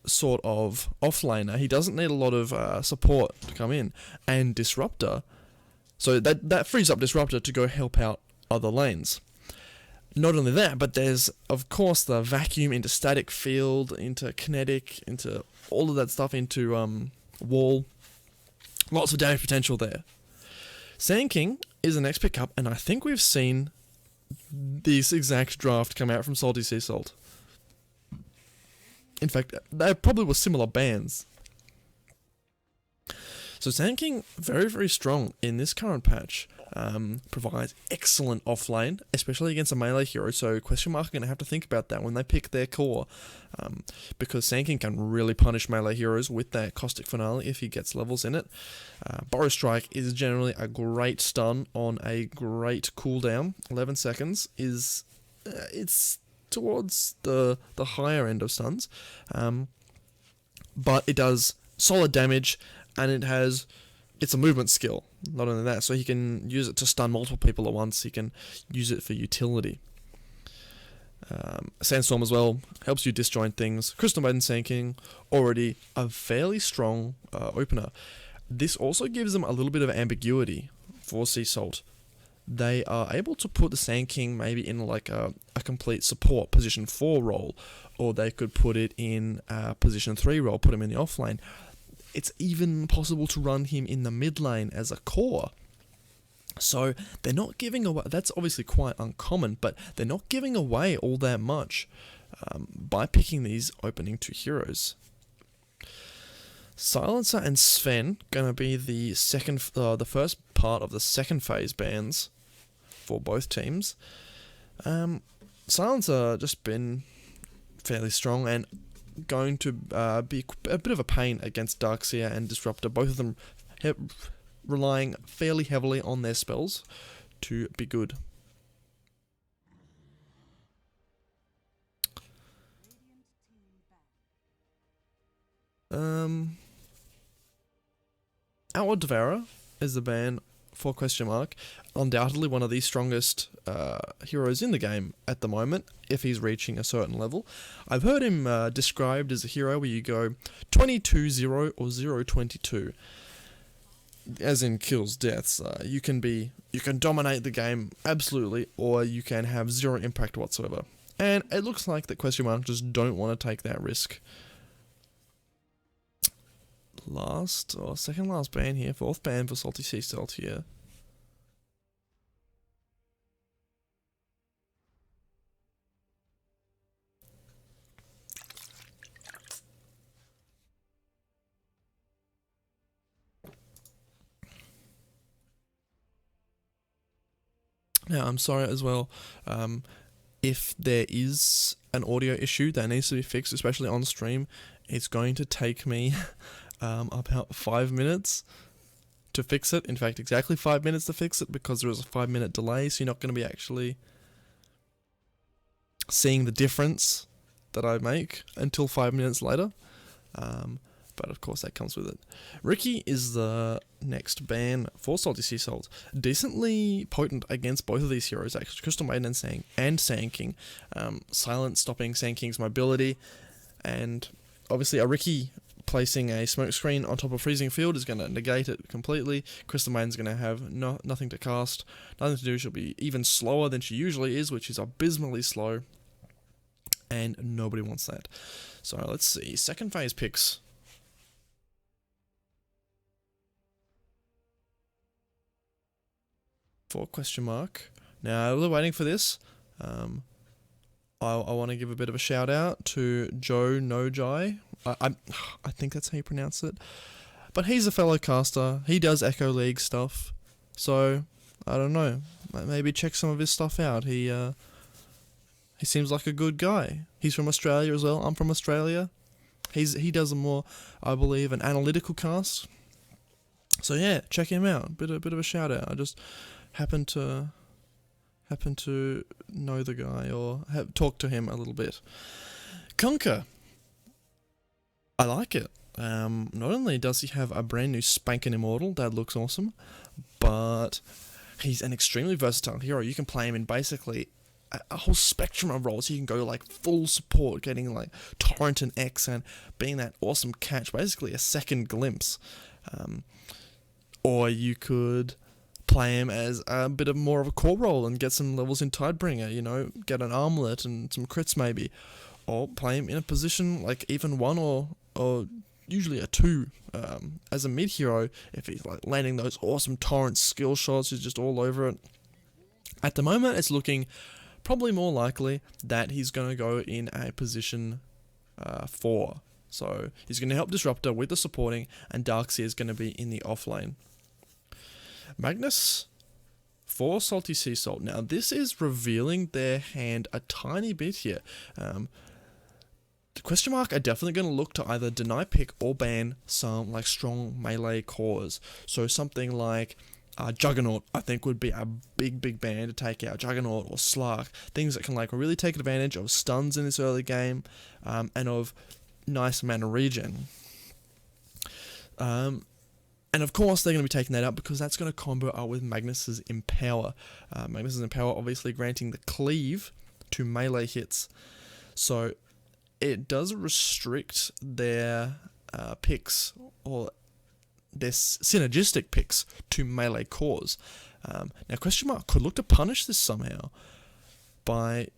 sort of offlaner. He doesn't need a lot of support to come in. And Disruptor, so that frees up Disruptor to go help out other lanes. Not only that, but there's, of course, the vacuum into static field, into kinetic, into all of that stuff, into wall. Lots of damage potential there. Sand King is the next pickup, and I think we've seen this exact draft come out from SaltySeaSalt. In fact, they probably were similar bands. So Sand King, very, very strong in this current patch. Provides excellent offlane, especially against a melee hero, so question mark are going to have to think about that when they pick their core, because Sand King can really punish melee heroes with that Caustic Finale if he gets levels in it. Burrow Strike is generally a great stun on a great cooldown. 11 seconds is, it's towards the higher end of stuns, but it does solid damage, and it's a movement skill. Not only that, so he can use it to stun multiple people at once. He can use it for utility. Sandstorm as well helps you disjoint things. Crystal Maiden Sand King, already a fairly strong opener. This also gives them a little bit of ambiguity for Sea Salt. They are able to put the Sand King maybe in like a complete support position 4 role, or they could put it in a position 3 role, put him in the offlane. It's even possible to run him in the mid lane as a core. So they're not giving away, that's obviously quite uncommon, but they're not giving away all that much by picking these opening 2 heroes. Silencer and Sven gonna be the first part of the second phase bans for both teams. Silencer just been fairly strong and going to be a bit of a pain against Darkseer and Disruptor, both of them relying fairly heavily on their spells to be good. Outward Devourer is the ban for question mark. Undoubtedly one of the strongest heroes in the game at the moment, if he's reaching a certain level. I've heard him described as a hero where you go 22-0 or 0-22, as in kills, deaths. You can dominate the game absolutely, or you can have 0 impact whatsoever. And it looks like that question mark just don't want to take that risk. Second last ban here, 4th ban for SaltySeaSalt here. Now, I'm sorry as well, if there is an audio issue that needs to be fixed, especially on stream, it's going to take me about 5 minutes to fix it. In fact, exactly 5 minutes to fix it, because there is a 5-minute delay, so you're not going to be actually seeing the difference that I make until 5 minutes later. But of course that comes with it. Ricky is the next ban for SaltySeaSalt. Decently potent against both of these heroes, actually, Crystal Maiden and Sand King. Silent stopping Sand King's mobility, and obviously a Ricky placing a smoke screen on top of Freezing Field is going to negate it completely. Crystal Maiden's going to have nothing to cast, nothing to do. She'll be even slower than she usually is, which is abysmally slow, and nobody wants that. So let's see, second phase picks. For question mark. Now, we're waiting for this. I want to give a bit of a shout out to Joe Nojai. I think that's how you pronounce it. But he's a fellow caster. He does Echo League stuff. So, I don't know. Maybe check some of his stuff out. He seems like a good guy. He's from Australia as well. I'm from Australia. He does a more, I believe, an analytical cast. So yeah, check him out. Bit of a shout out. I just happen to know the guy, or talk to him a little bit. Conker, I like it. Not only does he have a brand new Spankin' Immortal that looks awesome, but he's an extremely versatile hero. You can play him in basically a whole spectrum of roles. You can go like full support, getting like Torrent and X and being that awesome catch, basically a second glimpse. Or you could play him as a bit of more of a core role and get some levels in Tidebringer, you know, get an armlet and some crits maybe. Or play him in a position like even 1 or usually a 2 as a mid hero if he's like landing those awesome Torrent skill shots. He's just all over it. At the moment, it's looking probably more likely that he's going to go in a position 4. So he's going to help Disruptor with the supporting, and Darkseer is going to be in the off lane. Magnus for SaltySeaSalt. Now this is revealing their hand a tiny bit here. The question mark are definitely going to look to either deny pick or ban some like strong melee cores. So something like Juggernaut, I think, would be a big ban to take out. Juggernaut or Slark, things that can like really take advantage of stuns in this early game, and of nice mana regen. And of course they're going to be taking that out because that's going to combo up with Magnus's Empower. Magnus's Empower obviously granting the cleave to melee hits. So it does restrict their picks, or their synergistic picks, to melee cores. Now question mark could look to punish this somehow by,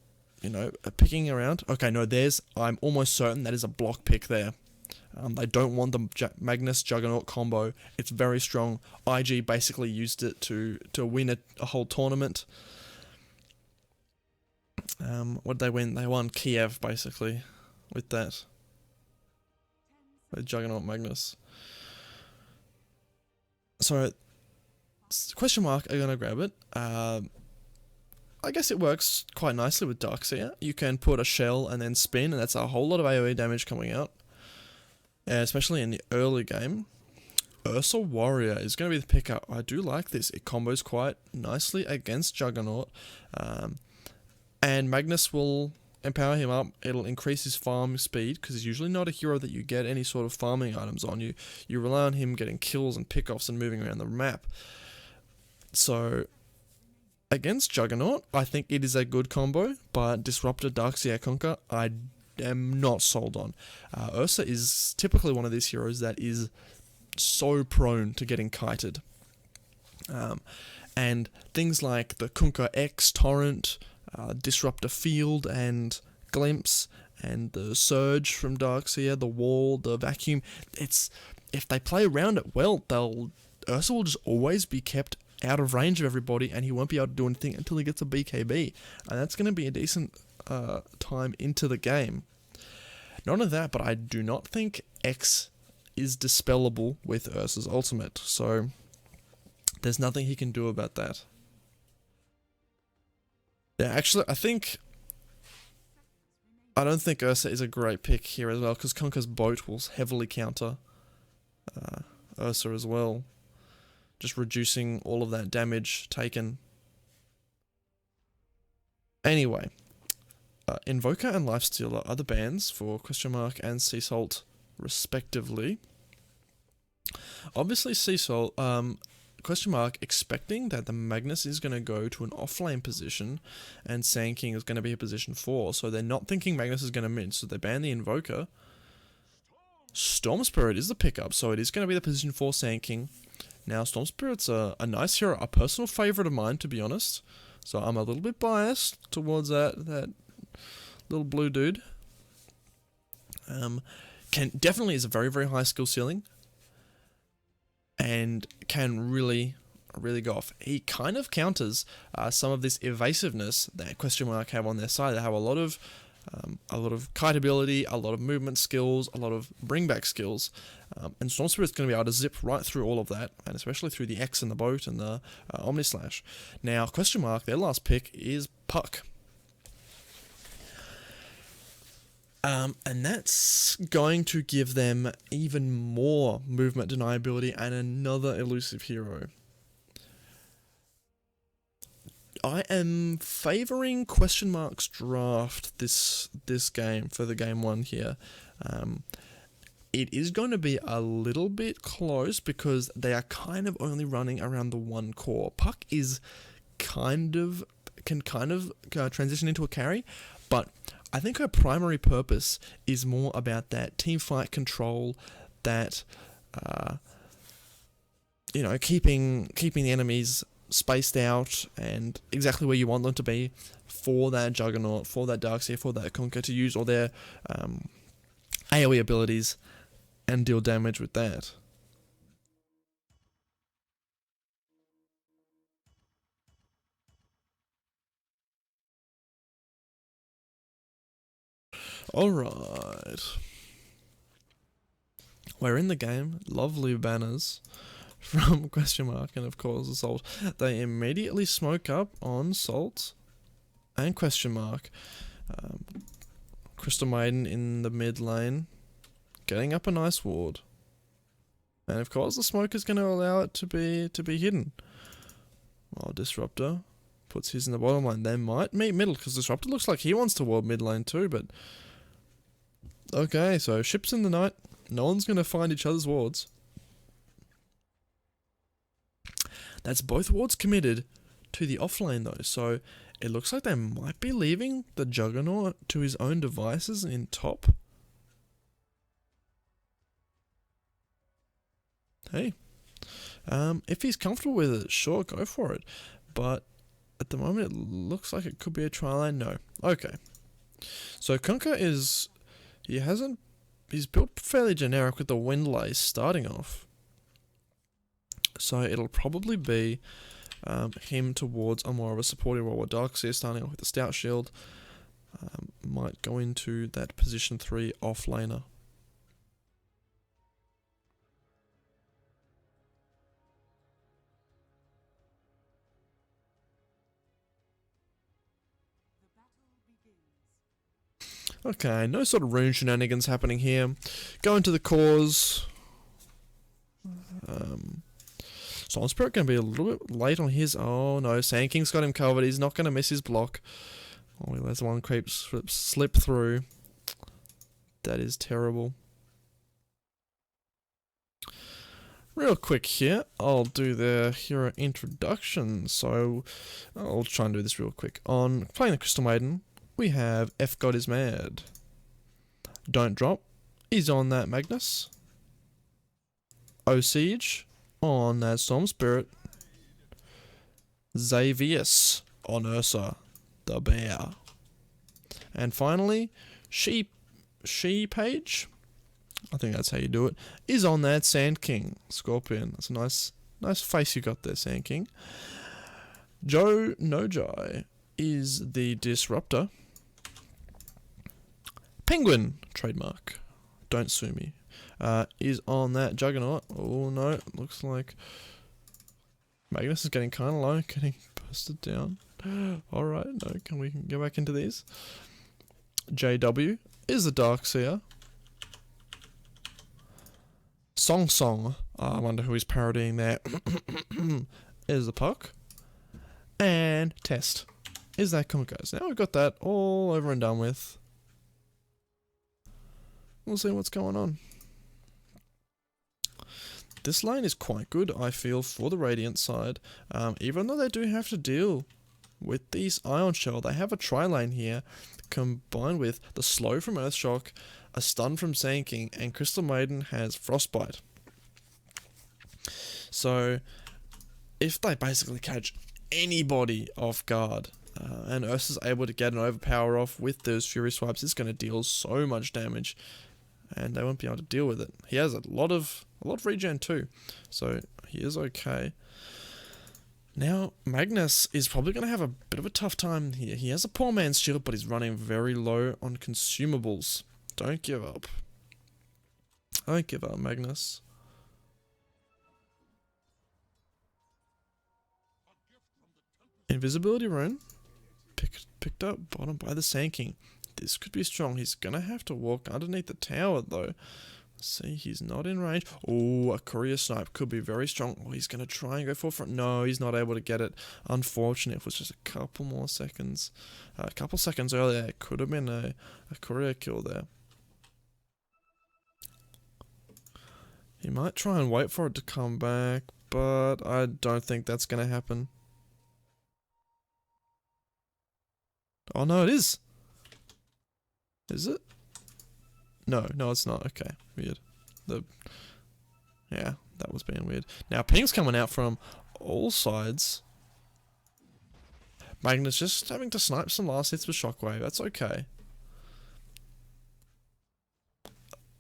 you know, picking around. Okay, no, I'm almost certain that is a block pick there. They don't want the Magnus Juggernaut combo. It's very strong. IG basically used it to win a whole tournament. What did they win? They won Kiev, basically, with that. With Juggernaut Magnus. So, question mark are going to grab it. I guess it works quite nicely with Darkseer. You can put a shell and then spin, and that's a whole lot of AoE damage coming out. Especially in the early game. Ursa Warrior is going to be the pickup. I do like this. It combos quite nicely against Juggernaut. And Magnus will empower him up. It'll increase his farm speed, because he's usually not a hero that you get any sort of farming items on. You rely on him getting kills and pickoffs and moving around the map. So against Juggernaut, I think it is a good combo, but Disruptor, Darkseer, Conquer, I am not sold on. Ursa is typically one of these heroes that is so prone to getting kited. And things like the Kunkka X Torrent, Disruptor Field and Glimpse, and the Surge from Darkseer, the Wall, the Vacuum, if they play around it well, Ursa will just always be kept out of range of everybody, and he won't be able to do anything until he gets a BKB. And that's going to be a decent time into the game. Not only that, but I do not think X is dispellable with Ursa's ultimate, so there's nothing he can do about that. Yeah, actually, I don't think Ursa is a great pick here as well, because Conker's Boat will heavily counter Ursa as well, just reducing all of that damage taken. Anyway, Invoker and Lifestealer are the bans for question mark and SeaSalt respectively. Obviously SeaSalt, question mark, expecting that the Magnus is going to go to an offlane position and Sand King is going to be a position 4, so they're not thinking Magnus is going to min, so they ban the Invoker. Storm Spirit is the pickup, so it is going to be the position 4 Sand King. Now Storm Spirit's a nice hero, a personal favourite of mine, to be honest, so I'm a little bit biased towards that little blue dude. Definitely is a very, very high skill ceiling, and can really go off. He kind of counters some of this evasiveness that question mark have on their side. They have a lot of kite ability, a lot of movement skills, a lot of bring back skills, and Storm Spirit's going to be able to zip right through all of that, and especially through the X and the boat and the Omnislash. Now question mark, their last pick is Puck. And that's going to give them even more movement deniability and another elusive hero. I am favouring question mark's draft this game for the game 1 here. It is going to be a little bit close because they are kind of only running around the 1 core. Puck is kind of can kind of transition into a carry, but I think her primary purpose is more about that team fight control, that keeping the enemies spaced out and exactly where you want them to be for that Juggernaut, for that Darkseer, for that Conquer to use all their AoE abilities and deal damage with that. Alright. We're in the game. Lovely banners from question mark and of course Assault. They immediately smoke up on Salt and question mark. Crystal Maiden in the mid lane, getting up a nice ward. And of course the smoke is going to allow it to be hidden. While Disruptor puts his in the bottom lane. They might meet middle because Disruptor looks like he wants to ward mid lane too, but okay, so ships in the night. No one's going to find each other's wards. That's both wards committed to the offlane though, so it looks like they might be leaving the Juggernaut to his own devices in top. Hey, if he's comfortable with it, sure, go for it. But at the moment, it looks like it could be a tri-lane. No. Okay. So Conquer is... He's built fairly generic with the Windlace starting off. So it'll probably be him towards a more of a supporting role. Darkseer starting off with the Stout Shield. Might go into that position 3 off-laner. Okay, no sort of rune shenanigans happening here. Go into the cause. Silent Spirit going to be a little bit late on his... Oh no, Sand King's got him covered. He's not going to miss his block. Oh, he lets one creep slip through. That is terrible. Real quick here, I'll do the hero introduction. So, I'll try and do this real quick. On playing the Crystal Maiden, we have F God is Mad. Don't Drop is on that Magnus. O Siege on that Storm Spirit. Xavius on Ursa, the bear. And finally, She Page, I think that's how you do it, is on that Sand King Scorpion. That's a nice face you got there, Sand King. Joe Nojai is the Disruptor. Penguin, trademark, don't sue me, is on that Juggernaut. Oh no, looks like Magnus is getting kind of low, getting busted down. Alright, no, we can go back into these. JW is the Darkseer. Song, I wonder who he's parodying there, is the Puck. And Test is that Conquer. So now we've got that all over and done with. We'll see what's going on. This lane is quite good, I feel, for the Radiant side. Even though they do have to deal with these Ion Shell, they have a tri-lane here, combined with the slow from Earthshock, a stun from Sand King, and Crystal Maiden has Frostbite. So, if they basically catch anybody off guard, and Ursa's able to get an overpower off with those Fury Swipes, it's going to deal so much damage, and they won't be able to deal with it. He has a lot of regen too, so he is okay. Now, Magnus is probably going to have a bit of a tough time here. He has a poor man's shield, but he's running very low on consumables. Don't give up. Don't give up, Magnus. Invisibility rune. Picked up bottom by the Sand King. This could be strong. He's going to have to walk underneath the tower, though. See, he's not in range. Oh, a courier snipe could be very strong. Oh, he's going to try and go for front. No, he's not able to get it. Unfortunate. It was just a couple more seconds. A couple seconds earlier, it could have been a courier kill there. He might try and wait for it to come back, but I don't think that's going to happen. Oh no, it is. Is it? No, it's not. Okay, weird. Yeah, that was being weird. Now ping's coming out from all sides. Magnus just having to snipe some last hits with Shockwave. That's okay.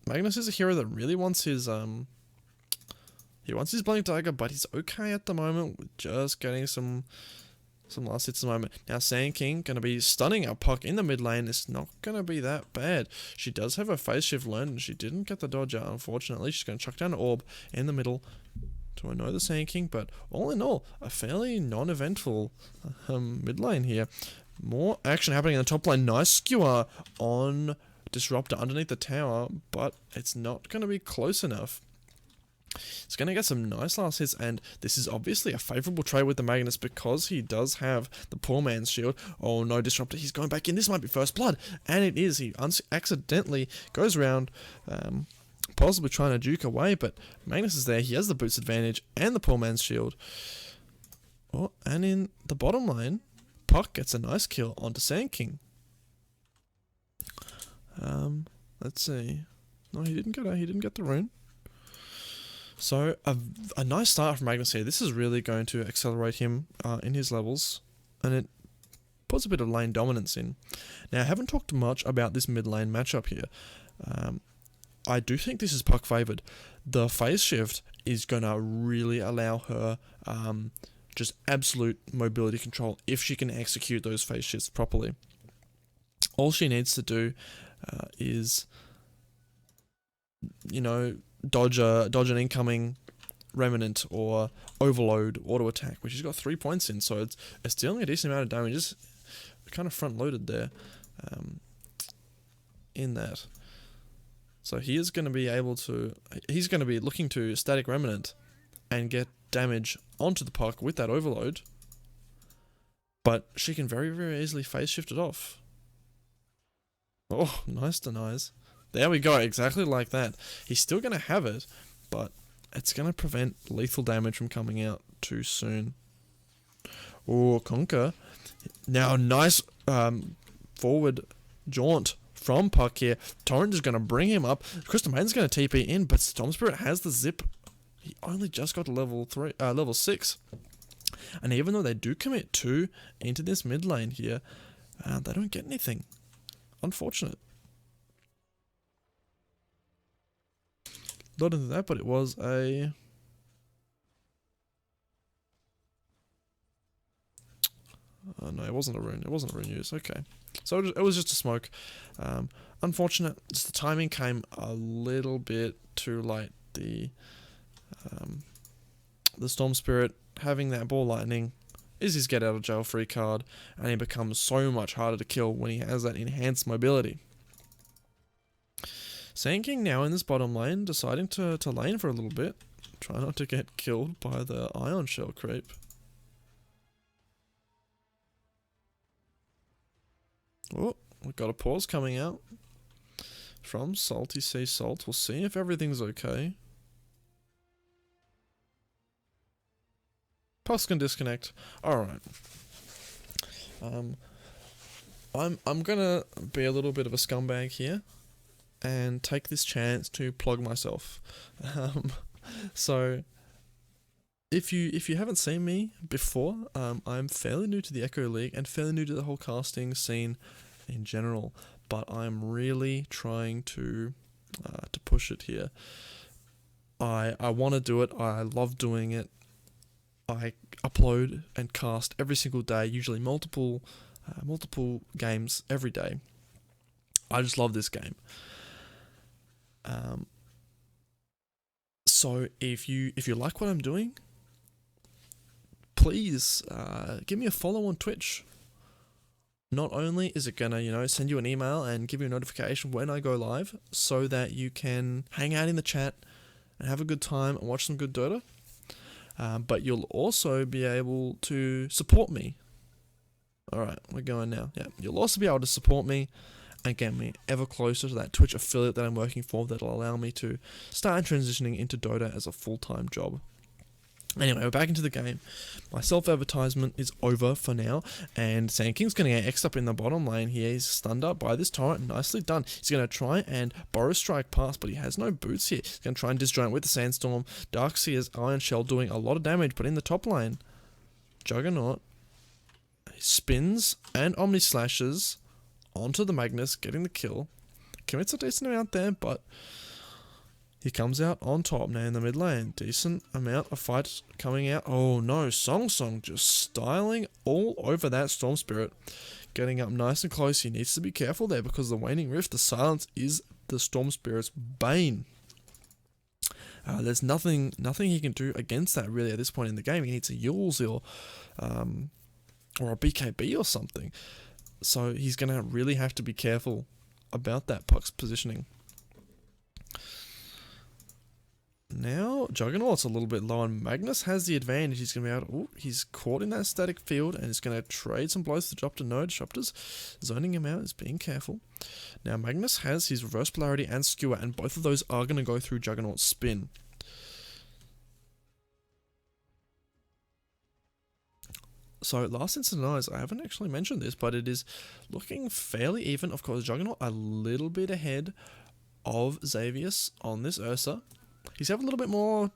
Magnus is a hero that really wants his he wants his Blink Dagger, but he's okay at the moment with just getting some last hits at the moment. Now Sand King gonna be stunning our Puck in the mid lane. It's not gonna be that bad. She does have her phase shift learned, and she didn't get the dodge out, unfortunately. She's gonna chuck down an orb in the middle to annoy the Sand King, but all in all, a fairly non-eventful mid lane here. More action happening in the top lane. Nice skewer on Disruptor underneath the tower, but it's not going to be close enough. It's going to get some nice last hits, and this is obviously a favourable trade with the Magnus because he does have the poor man's shield. Oh no, Disruptor, he's going back in. This might be first blood, and it is. He accidentally goes around, possibly trying to juke away, but Magnus is there. He has the boots advantage and the poor man's shield. Oh, and in the bottom lane, Puck gets a nice kill onto Sand King. Let's see. No, he didn't get the rune. So a nice start from Magnus here. This is really going to accelerate him in his levels, and it puts a bit of lane dominance in. Now I haven't talked much about this mid lane matchup here. I do think this is Puck favoured. The phase shift is going to really allow her just absolute mobility control if she can execute those phase shifts properly. All she needs to do is, you know, dodge an incoming Remnant or Overload auto attack, which she's got 3 points in, so it's dealing a decent amount of damage. Just kind of front loaded there in that. So he is going to be able to, he's going to be looking to static Remnant and get damage onto the Puck with that Overload, but she can very, very easily phase shift it off. Oh, nice denies. There we go, exactly like that. He's still going to have it, but it's going to prevent lethal damage from coming out too soon. Oh, Conquer. Now, nice forward jaunt from Puck here. Torrent is going to bring him up. Crystal Maiden's going to TP in, but Storm Spirit has the zip. He only just got to level 6. And even though they do commit 2 into this mid lane here, they don't get anything. Unfortunate. Not into that, but it was a... Oh no, it wasn't a rune. It wasn't a rune use. Okay. So it was just a smoke. Unfortunate. Just the timing came a little bit too late. The Storm Spirit having that ball lightning is his get out of jail free card, and he becomes so much harder to kill when he has that enhanced mobility. Sand King now in this bottom lane, deciding to lane for a little bit. Try not to get killed by the Ion Shell creep. Oh, we've got a pause coming out from SaltySeaSalt. We'll see if everything's okay. Pucks can disconnect. Alright. I'm gonna be a little bit of a scumbag here and take this chance to plug myself. So if you haven't seen me before, I'm fairly new to the Echo League and fairly new to the whole casting scene in general, but I'm really trying to push it here. I want to do it. I love doing it. I upload and cast every single day, usually multiple games every day. I just love this game. So if you like what I'm doing, please give me a follow on Twitch. Not only is it gonna, send you an email and give you a notification when I go live, so that you can hang out in the chat and have a good time and watch some good Dota. But you'll also be able to support me. Alright, we're going now. Yeah, you'll also be able to support me and get me ever closer to that Twitch affiliate that I'm working for that'll allow me to start transitioning into Dota as a full-time job. Anyway, we're back into the game. My self-advertisement is over for now, and Sand King's going to get X'd up in the bottom lane here. He's stunned up by this turret, nicely done. He's going to try and Burrow Strike past, but he has no boots here. He's going to try and disjoint with the Sandstorm. Darkseer's Iron Shell doing a lot of damage, but in the top lane, Juggernaut spins and Omni Slashes onto the Magnus, getting the kill. Commits a decent amount there, but he comes out on top now in the mid lane. Decent amount of fight coming out. Oh no, Song just styling all over that Storm Spirit. Getting up nice and close. He needs to be careful there because the Waning Rift, the silence is the Storm Spirit's bane. There's nothing he can do against that really at this point in the game. He needs a Yules or a BKB or something. So he's going to really have to be careful about that puck's positioning. Now, Juggernaut's a little bit low, and Magnus has the advantage. He's going to be able to... Ooh, he's caught in that static field, and he's going to trade some blows to the Disruptor. No, Disruptor's zoning him out. He's being careful. Now, Magnus has his Reverse Polarity and Skewer, and both of those are going to go through Juggernaut's spin. So, last incident eyes, I haven't actually mentioned this, but it is looking fairly even. Of course, Juggernaut a little bit ahead of Xavius on this Ursa. He's having a little bit more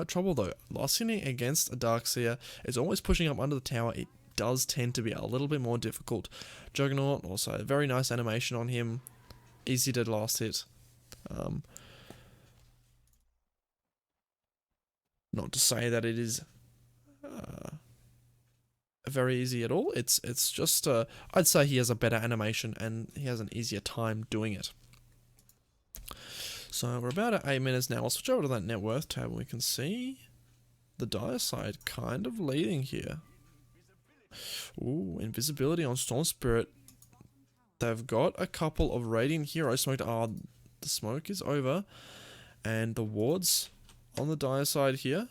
trouble though. Last inning against a Darkseer is always pushing up under the tower. It does tend to be a little bit more difficult. Juggernaut, also a very nice animation on him. Easy to last hit. Not to say that it is very easy at all. It's just, I'd say he has a better animation and he has an easier time doing it. So we're about at 8 minutes now. I'll switch over to that net worth tab and we can see the dire side kind of leading here. Ooh, invisibility on Storm Spirit. They've got a couple of Radiant Heroes smoked. Oh, the smoke is over. And the wards on the dire side here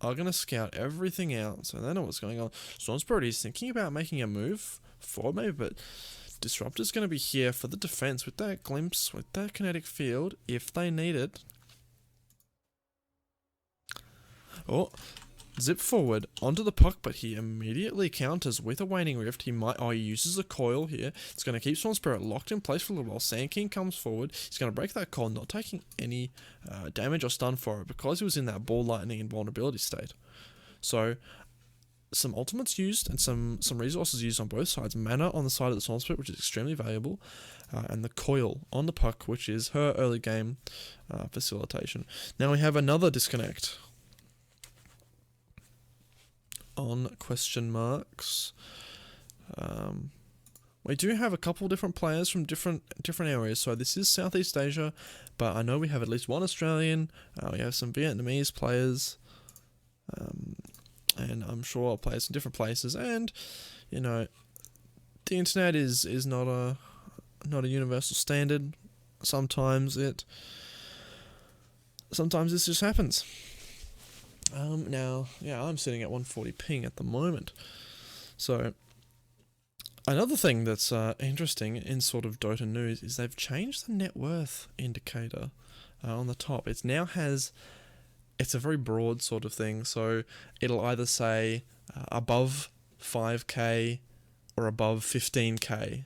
are going to scout everything out. So they know what's going on. Storm Spirit is thinking about making a move forward maybe, but Disruptor's going to be here for the defense with that glimpse, with that kinetic field, if they need it. Oh, zip forward onto the puck, but he immediately counters with a Waning Rift. He uses a coil here. It's going to keep Storm Spirit locked in place for a little while. Sand King comes forward. He's going to break that coil, not taking any damage or stun for it because he was in that ball lightning and vulnerability state. So some ultimates used and some resources used on both sides. Mana on the side of the Storm Spirit, which is extremely valuable, and the coil on the puck, which is her early game facilitation. Now we have another disconnect on question marks. We do have a couple different players from different areas. So this is Southeast Asia, but I know we have at least one Australian. We have some Vietnamese players. And I'm sure players from different places, and you know, the internet is not a universal standard. Sometimes this just happens. Now, yeah, I'm sitting at 140 ping at the moment. So another thing that's interesting in sort of Dota news is they've changed the net worth indicator on the top. It now has. It's a very broad sort of thing, so it'll either say above 5k or above 15k,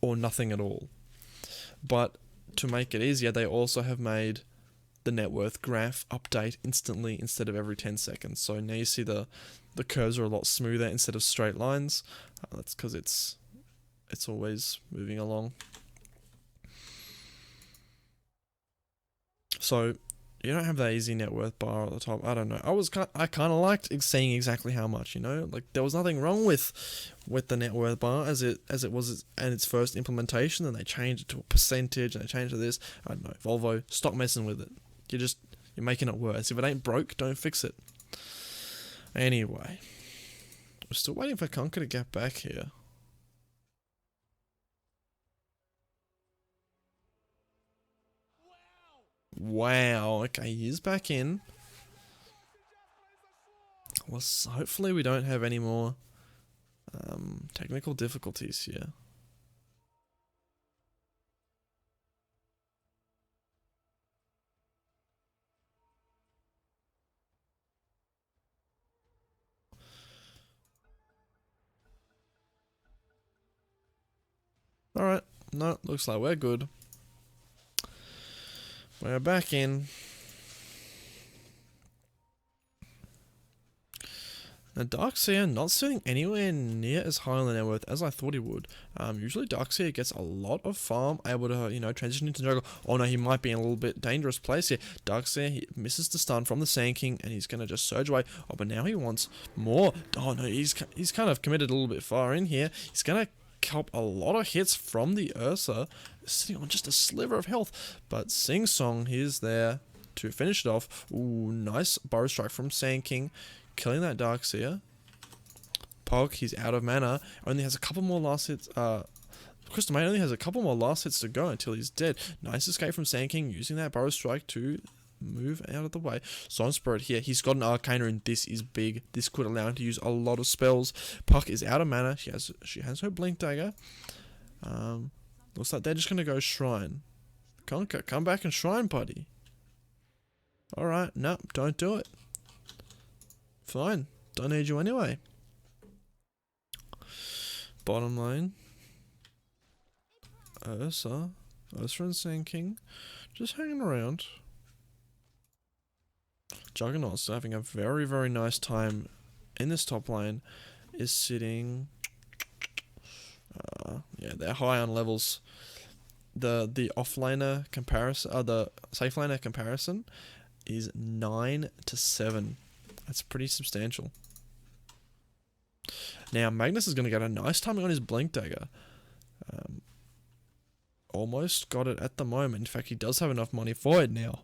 or nothing at all. But to make it easier, they also have made the net worth graph update instantly instead of every 10 seconds. So now you see the curves are a lot smoother instead of straight lines. That's because it's always moving along. So you don't have that easy net worth bar at the top. I don't know. I kind of liked seeing exactly how much. You know, like there was nothing wrong with the net worth bar as it was in its first implementation. Then they changed it to a percentage and they changed it to this. I don't know. Volvo, stop messing with it. You're making it worse. If it ain't broke, don't fix it. Anyway, we're still waiting for Conker to get back here. Wow, okay, he's back in. Well, hopefully we don't have any more technical difficulties here. Alright, no, looks like we're good. We're back in. Now, Darkseer not sitting anywhere near as high on the net worth as I thought he would. Usually Darkseer gets a lot of farm, able to, you know, transition into jungle. Oh no, he might be in a little bit dangerous place here. Darkseer, he misses the stun from the Sand King, and he's going to just surge away. Oh, but now he wants more. Oh no, he's kind of committed a little bit far in here. He's going to cop a lot of hits from the Ursa, sitting on just a sliver of health. But Sing Song, he's there to finish it off. Ooh, nice Burrow Strike from Sand King. Killing that Darkseer. Pog, he's out of mana. Only has a couple more last hits. Crystal Mate only has a couple more last hits to go until he's dead. Nice escape from Sand King, using that Burrow Strike to move out of the way. Storm Spirit here. He's got an Arcana, and this is big. This could allow him to use a lot of spells. Puck is out of mana. She has her Blink Dagger. Looks like they're just gonna go Shrine. Conker, come back and Shrine, buddy. Alright, no, don't do it. Fine, don't need you anyway. Bottom lane. Ursa and Sand King, just hanging around. Juggernaut's having a very, very nice time in this top lane. Is sitting, yeah, they're high on levels. The offlaner comparison, the safe laner comparison, is 9 to 7. That's pretty substantial. Now, Magnus is going to get a nice timing on his Blink Dagger. Almost got it at the moment. In fact, he does have enough money for it now.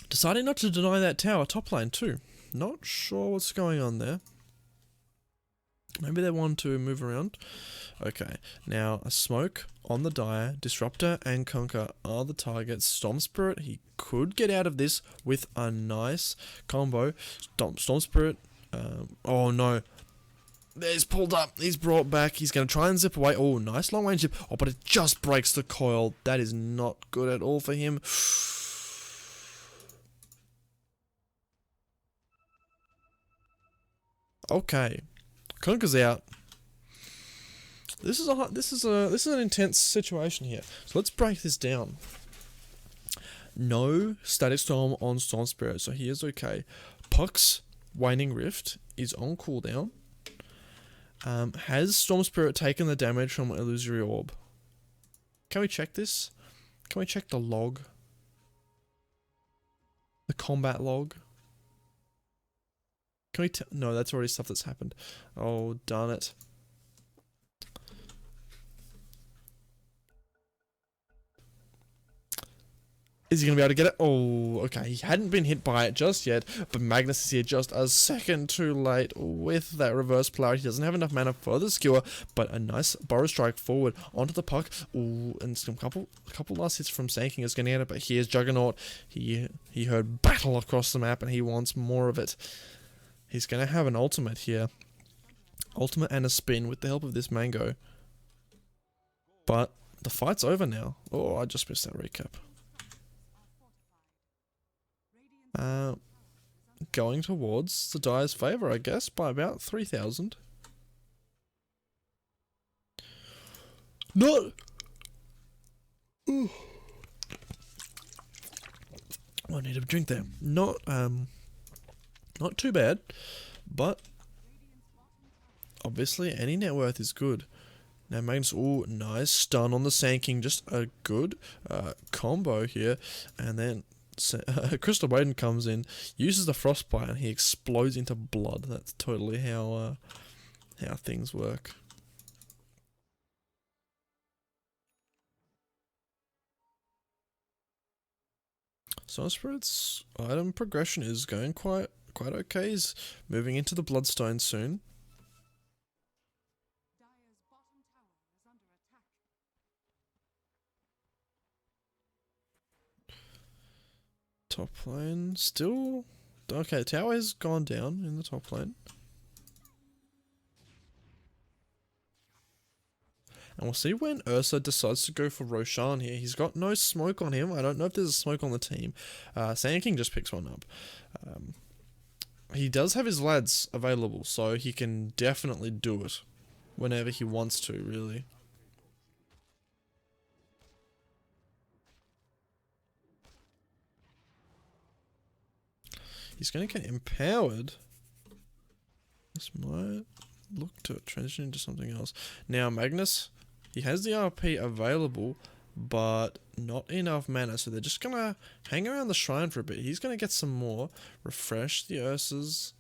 Deciding not to deny that tower top lane too. Not sure what's going on there. Maybe they want to move around. Okay, now a smoke on the Dire, Disruptor and Conquer are the targets. Storm Spirit, he could get out of this with a nice combo. Storm Spirit, oh no. He's pulled up, he's brought back, he's going to try and zip away. Oh, nice long range zip. Oh, but it just breaks the coil. That is not good at all for him. Okay, Conquer's out. This is an intense situation here. So let's break this down. No Static Storm on Storm Spirit, so he is okay. Puck's Waning Rift is on cooldown. Has Storm Spirit taken the damage from Illusory Orb? Can we check this? Can we check the log? The combat log? Can we no, that's already stuff that's happened. Oh, darn it. Is he going to be able to get it? Oh, okay. He hadn't been hit by it just yet, but Magnus is here just a second too late with that reverse polarity. He doesn't have enough mana for the skewer, but a nice Burrow Strike forward onto the Puck. Ooh, and some couple last hits from Sand King is going to get it, but here's Juggernaut. He heard battle across the map, and he wants more of it. He's going to have an ultimate here. Ultimate and a spin with the help of this Mango. But the fight's over now. Oh, I just missed that recap. Going towards the Dire's favour, I guess, by about 3,000. Not... Ooh. I need a drink there. Not too bad, but obviously any net worth is good. Now Magnus, ooh, nice stun on the Sand King, just a good combo here, and then Crystal Maiden comes in, uses the Frostbite, and he explodes into blood. That's totally how things work. Storm Spirit's item progression is going quite okay. He's moving into the Bloodstone soon. Top lane still okay. Tower has gone down in the top lane, and we'll see when Ursa decides to go for Roshan here. He's got no smoke on him. I don't know if there's a smoke on the team. Sand King just picks one up. he does have his lads available, so he can definitely do it whenever he wants to, really. He's going to get empowered. This might look to transition into something else. Now, Magnus, he has the RP available, but not enough mana, so they're just going to hang around the shrine for a bit. He's going to get some more. Refresh the Ursas.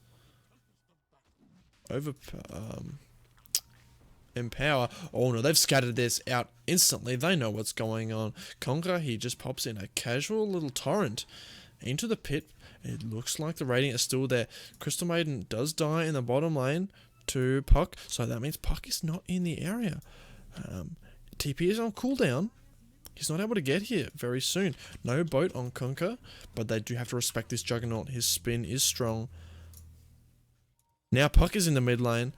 Empower. Oh no, they've scattered this out instantly. They know what's going on. Conquer, he just pops in a casual little torrent into the pit. It looks like the rating is still there. Crystal Maiden does die in the bottom lane to Puck, so that means Puck is not in the area. TP is on cooldown. He's not able to get here very soon. No boat on Conquer, but they do have to respect this Juggernaut. His spin is strong. Now Puck is in the mid lane,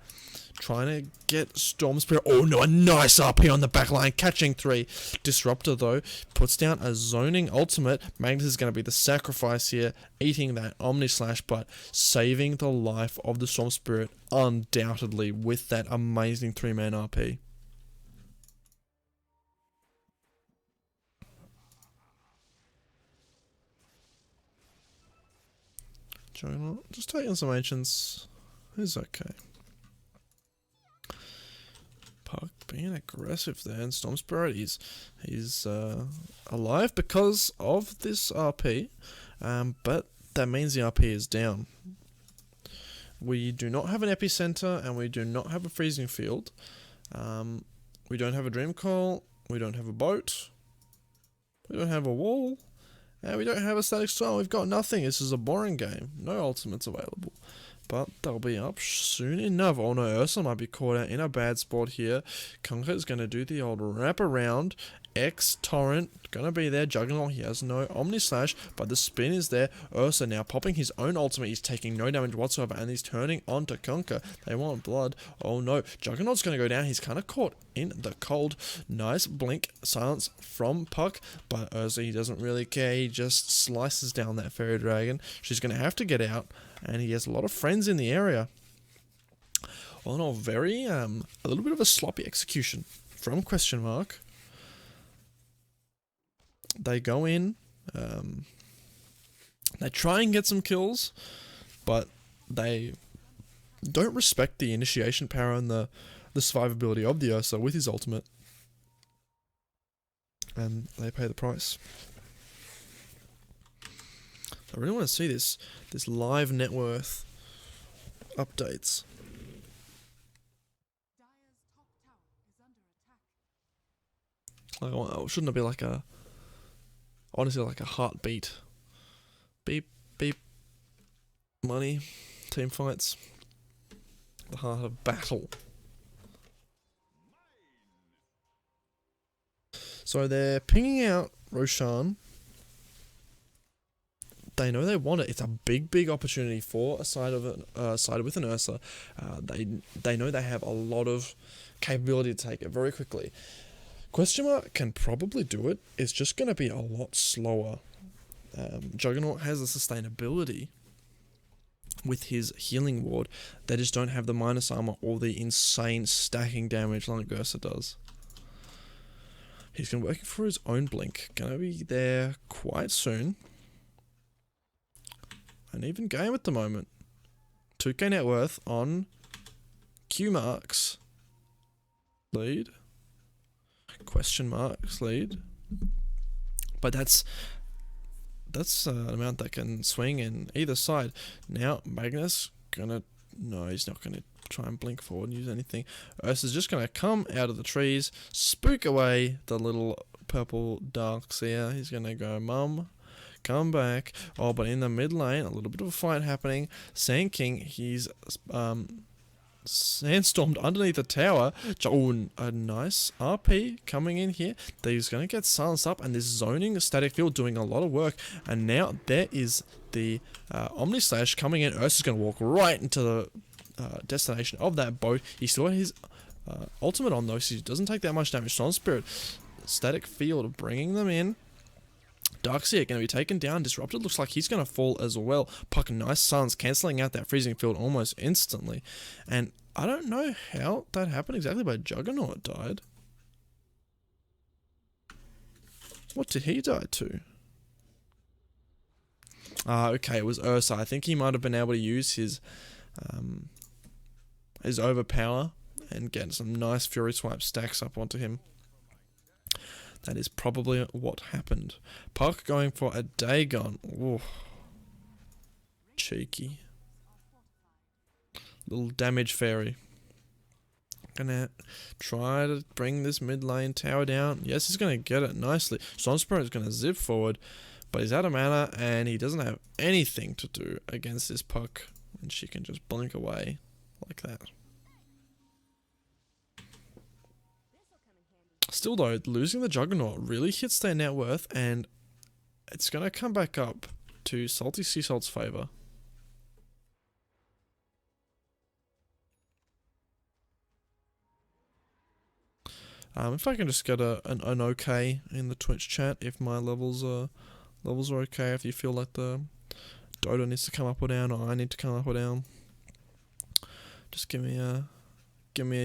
trying to get Storm Spirit. Oh no, a nice RP on the back line, catching 3. Disruptor though, puts down a zoning ultimate. Magnus is going to be the sacrifice here, eating that Omni Slash, but saving the life of the Storm Spirit undoubtedly with that amazing 3-man RP. Juggernaut, just taking some ancients is okay. Puck being aggressive there, and Storm Spirit he's alive because of this RP, but that means the RP is down. We do not have an epicenter, and we do not have a freezing field. We don't have a dream call. We don't have a boat. We don't have a wall. And we don't have a static storm. We've got nothing. This is a boring game. No ultimates available. But they'll be up soon enough. Oh no, Ursa might be caught out in a bad spot here. Conquer is going to do the old wrap around. X-Torrent, going to be there. Juggernaut, he has no Omni Slash, but the spin is there. Ursa now popping his own ultimate. He's taking no damage whatsoever, and he's turning on to Conquer. They want blood. Oh no, Juggernaut's going to go down. He's kind of caught in the cold. Nice blink silence from Puck, but Ursa, he doesn't really care. He just slices down that Fairy Dragon. She's going to have to get out, and he has a lot of friends in the area. All in all, very, a little bit of a sloppy execution from Question Mark. They go in, they try and get some kills, but they don't respect the initiation power and the survivability of the Ursa with his ultimate. And they pay the price. I really want to see this live net worth updates. Like, shouldn't it be like a... honestly, like a heartbeat. Beep, beep. Money. Team fights. The heart of battle. So they're pinging out Roshan. They know they want it. It's a big, big opportunity for a side with an Ursa. They know they have a lot of capability to take it very quickly. Question Mark can probably do it. It's just going to be a lot slower. Juggernaut has the sustainability with his healing ward. They just don't have the minus armor or the insane stacking damage like Ursa does. He's going to be working for his own blink. Going to be there quite soon. An even game at the moment. 2k net worth on Q Mark's lead. Question Mark's lead. But that's an amount that can swing in either side. Now Magnus no, he's not gonna try and blink forward and use anything. Ursa's just gonna come out of the trees, spook away the little purple darks here. He's gonna go, Mum, come back. Oh, but in the mid lane, a little bit of a fight happening. Sand King, he's sandstormed underneath the tower. Oh, a nice RP coming in here. He's going to get silenced up, and this zoning static field doing a lot of work. And now there is the Omni Slash coming in. Ursa's going to walk right into the destination of that boat. He still has his ultimate on though, so he doesn't take that much damage. Storm Spirit, static field, bringing them in. Darkseer going to be taken down. Disrupted looks like he's going to fall as well. Puck, nice Suns, cancelling out that freezing field almost instantly. And I don't know how that happened exactly, but Juggernaut died. What did he die to? Okay, it was Ursa. I think he might have been able to use his overpower and get some nice Fury Swipe stacks up onto him. That is probably what happened. Puck going for a Dagon. Ooh. Cheeky. Little damage fairy. Gonna try to bring this mid lane tower down. Yes, he's gonna get it nicely. Storm Spirit is gonna zip forward, but he's out of mana and he doesn't have anything to do against this Puck. And she can just blink away like that. Still though, losing the Juggernaut really hits their net worth, and it's going to come back up to SaltySeaSalt's favour. If I can just get an okay in the Twitch chat, if my levels are okay, if you feel like the Dota needs to come up or down, or I need to come up or down, just give me a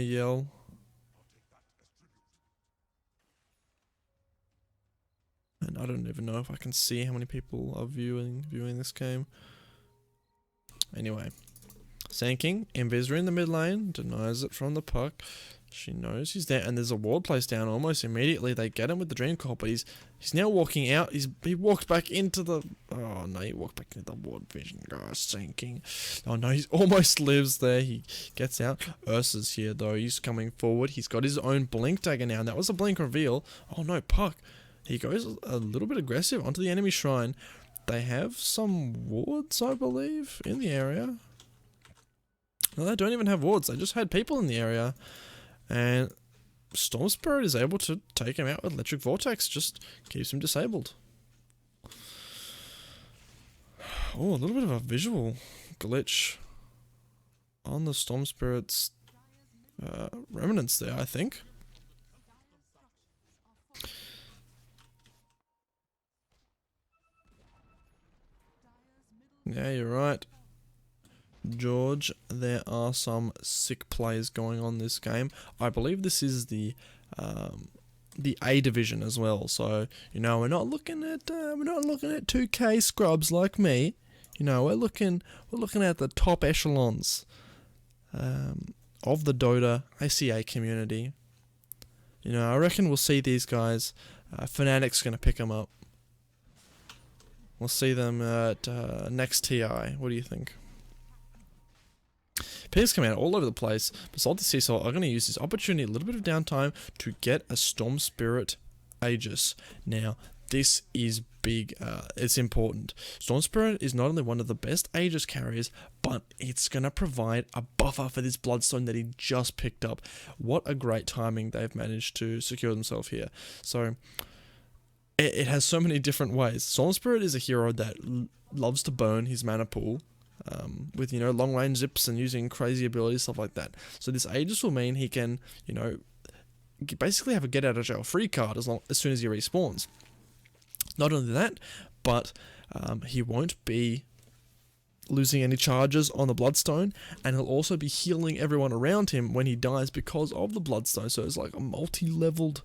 yell. And I don't even know if I can see how many people are viewing this game. Anyway, Sand King, Invisor in the mid lane, denies it from the Puck. She knows he's there, and there's a ward placed down almost immediately. They get him with the Dream Coil, but he's now walking out. He walked back into the... Oh no, he walked back into the ward vision. Guys, Sand King. Oh no, he almost lives there. He gets out. Ursa's here though. He's coming forward. He's got his own Blink Dagger now, and that was a Blink reveal. Oh no, Puck. He goes a little bit aggressive onto the enemy shrine. They have some wards, I believe, in the area. No, they don't even have wards. They just had people in the area. And Storm Spirit is able to take him out with Electric Vortex. Just keeps him disabled. Oh, a little bit of a visual glitch on the Storm Spirit's remnants there, I think. Yeah, you're right, George. There are some sick plays going on this game. I believe this is the A division as well. So you know, we're not looking at 2K scrubs like me. You know, we're looking at the top echelons of the Dota ACA community. You know, I reckon we'll see these guys. Fnatic's gonna pick them up. We'll see them at next TI. What do you think? Pings come out all over the place, but SaltySeaSalt are going to use this opportunity, a little bit of downtime, to get a Storm Spirit Aegis. Now, this is big. It's important. Storm Spirit is not only one of the best Aegis carriers, but it's going to provide a buffer for this Bloodstone that he just picked up. What a great timing they've managed to secure themselves here. So... It has so many different ways. Storm Spirit is a hero that loves to burn his mana pool with, you know, long range zips and using crazy abilities, stuff like that. So this Aegis will mean he can, you know, basically have a get out of jail free card as soon as he respawns. Not only that, but he won't be losing any charges on the Bloodstone, and he'll also be healing everyone around him when he dies because of the Bloodstone. So it's like a multi-leveled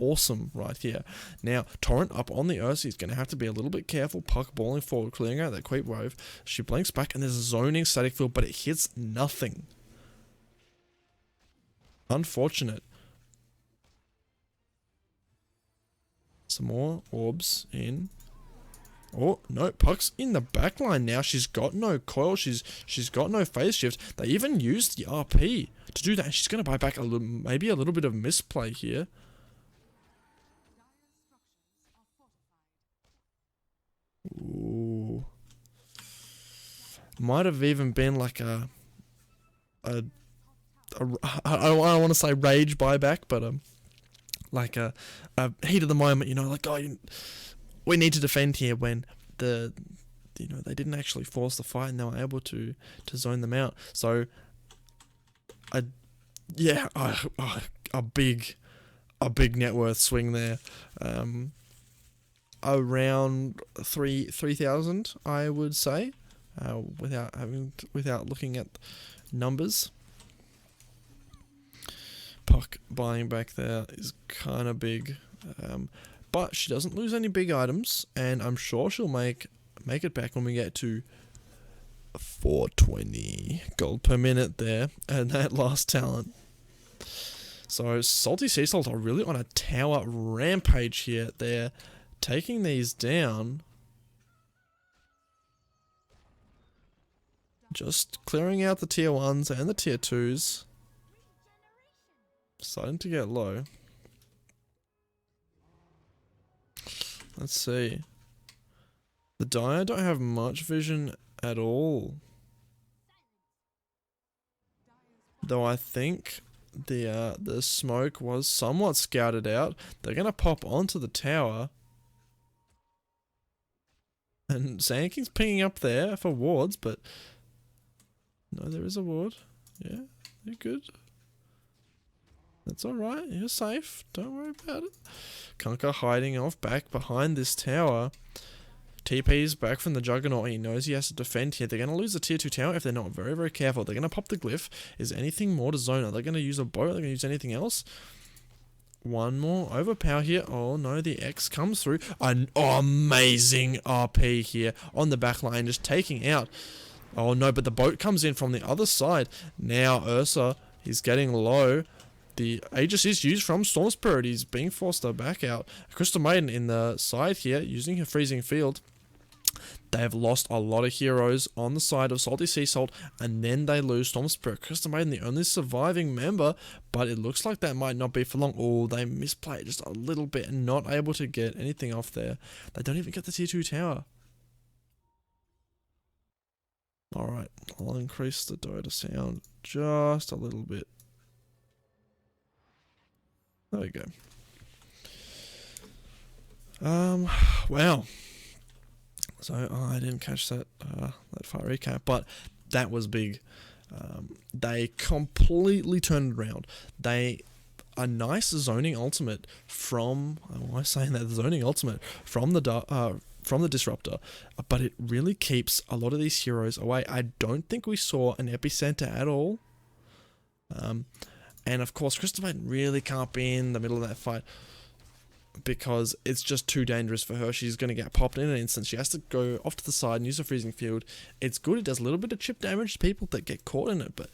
awesome right here. Now, Torrent up on the Ursa. He's going to have to be a little bit careful. Puck balling forward, clearing out that creep wave. She blinks back, and there's a zoning static field, but it hits nothing. Unfortunate. Some more orbs in. Oh, no, Puck's in the backline now. She's got no coil. She's got no phase shift. They even used the RP to do that. She's going to buy back maybe a little bit of misplay here. Ooh. Might have even been like I don't want to say rage buyback, but like a heat of the moment, you know, like, oh, we need to defend here, when they didn't actually force the fight and they were able to zone them out. So a big net worth swing there. around 3,000, I would say, without looking at numbers. Puck buying back there is kind of big, but she doesn't lose any big items, and I'm sure she'll make it back when we get to 420 gold per minute there, and that last talent. So Salty Sea Salt are really on a tower rampage here. They're taking these down. Just clearing out the tier 1s and the tier 2s. Starting to get low. Let's see. The Dire don't have much vision at all. Though I think the smoke was somewhat scouted out. They're gonna pop onto the tower. And Sand King's pinging up there for wards, but no, there is a ward. Yeah, you're good. That's alright, you're safe. Don't worry about it. Kunkka hiding off back behind this tower. TP's back from the Juggernaut. He knows he has to defend here. They're going to lose the tier 2 tower if they're not very, very careful. They're going to pop the glyph. Is anything more to zone? Are they going to use a boat? Are they going to use anything else? One more overpower here. Oh no, the X comes through. An amazing RP here on the back line, just taking out. Oh no, but the boat comes in from the other side. Now Ursa, he's getting low. The Aegis is used from Storm Spirit. He's being forced to back out. Crystal Maiden in the side here, using her freezing field. They have lost a lot of heroes on the side of Salty Sea Salt, and then they lose Storm Spirit. Crystal Maiden, the only surviving member, but it looks like that might not be for long. Oh, they misplayed just a little bit and not able to get anything off there. They don't even get the tier 2 tower. Alright, I'll increase the Dota sound just a little bit. There we go. Wow. So I didn't catch that far recap, but that was big. They completely turned around. A nice zoning ultimate from why am I saying that zoning ultimate from the disruptor, but it really keeps a lot of these heroes away. I don't think we saw an epicenter at all. And of course, Crystal Maiden really can't be in the middle of that fight because it's just too dangerous for her. She's going to get popped in an instant. She has to go off to the side and use her freezing field. It's good. It does a little bit of chip damage to people that get caught in it, but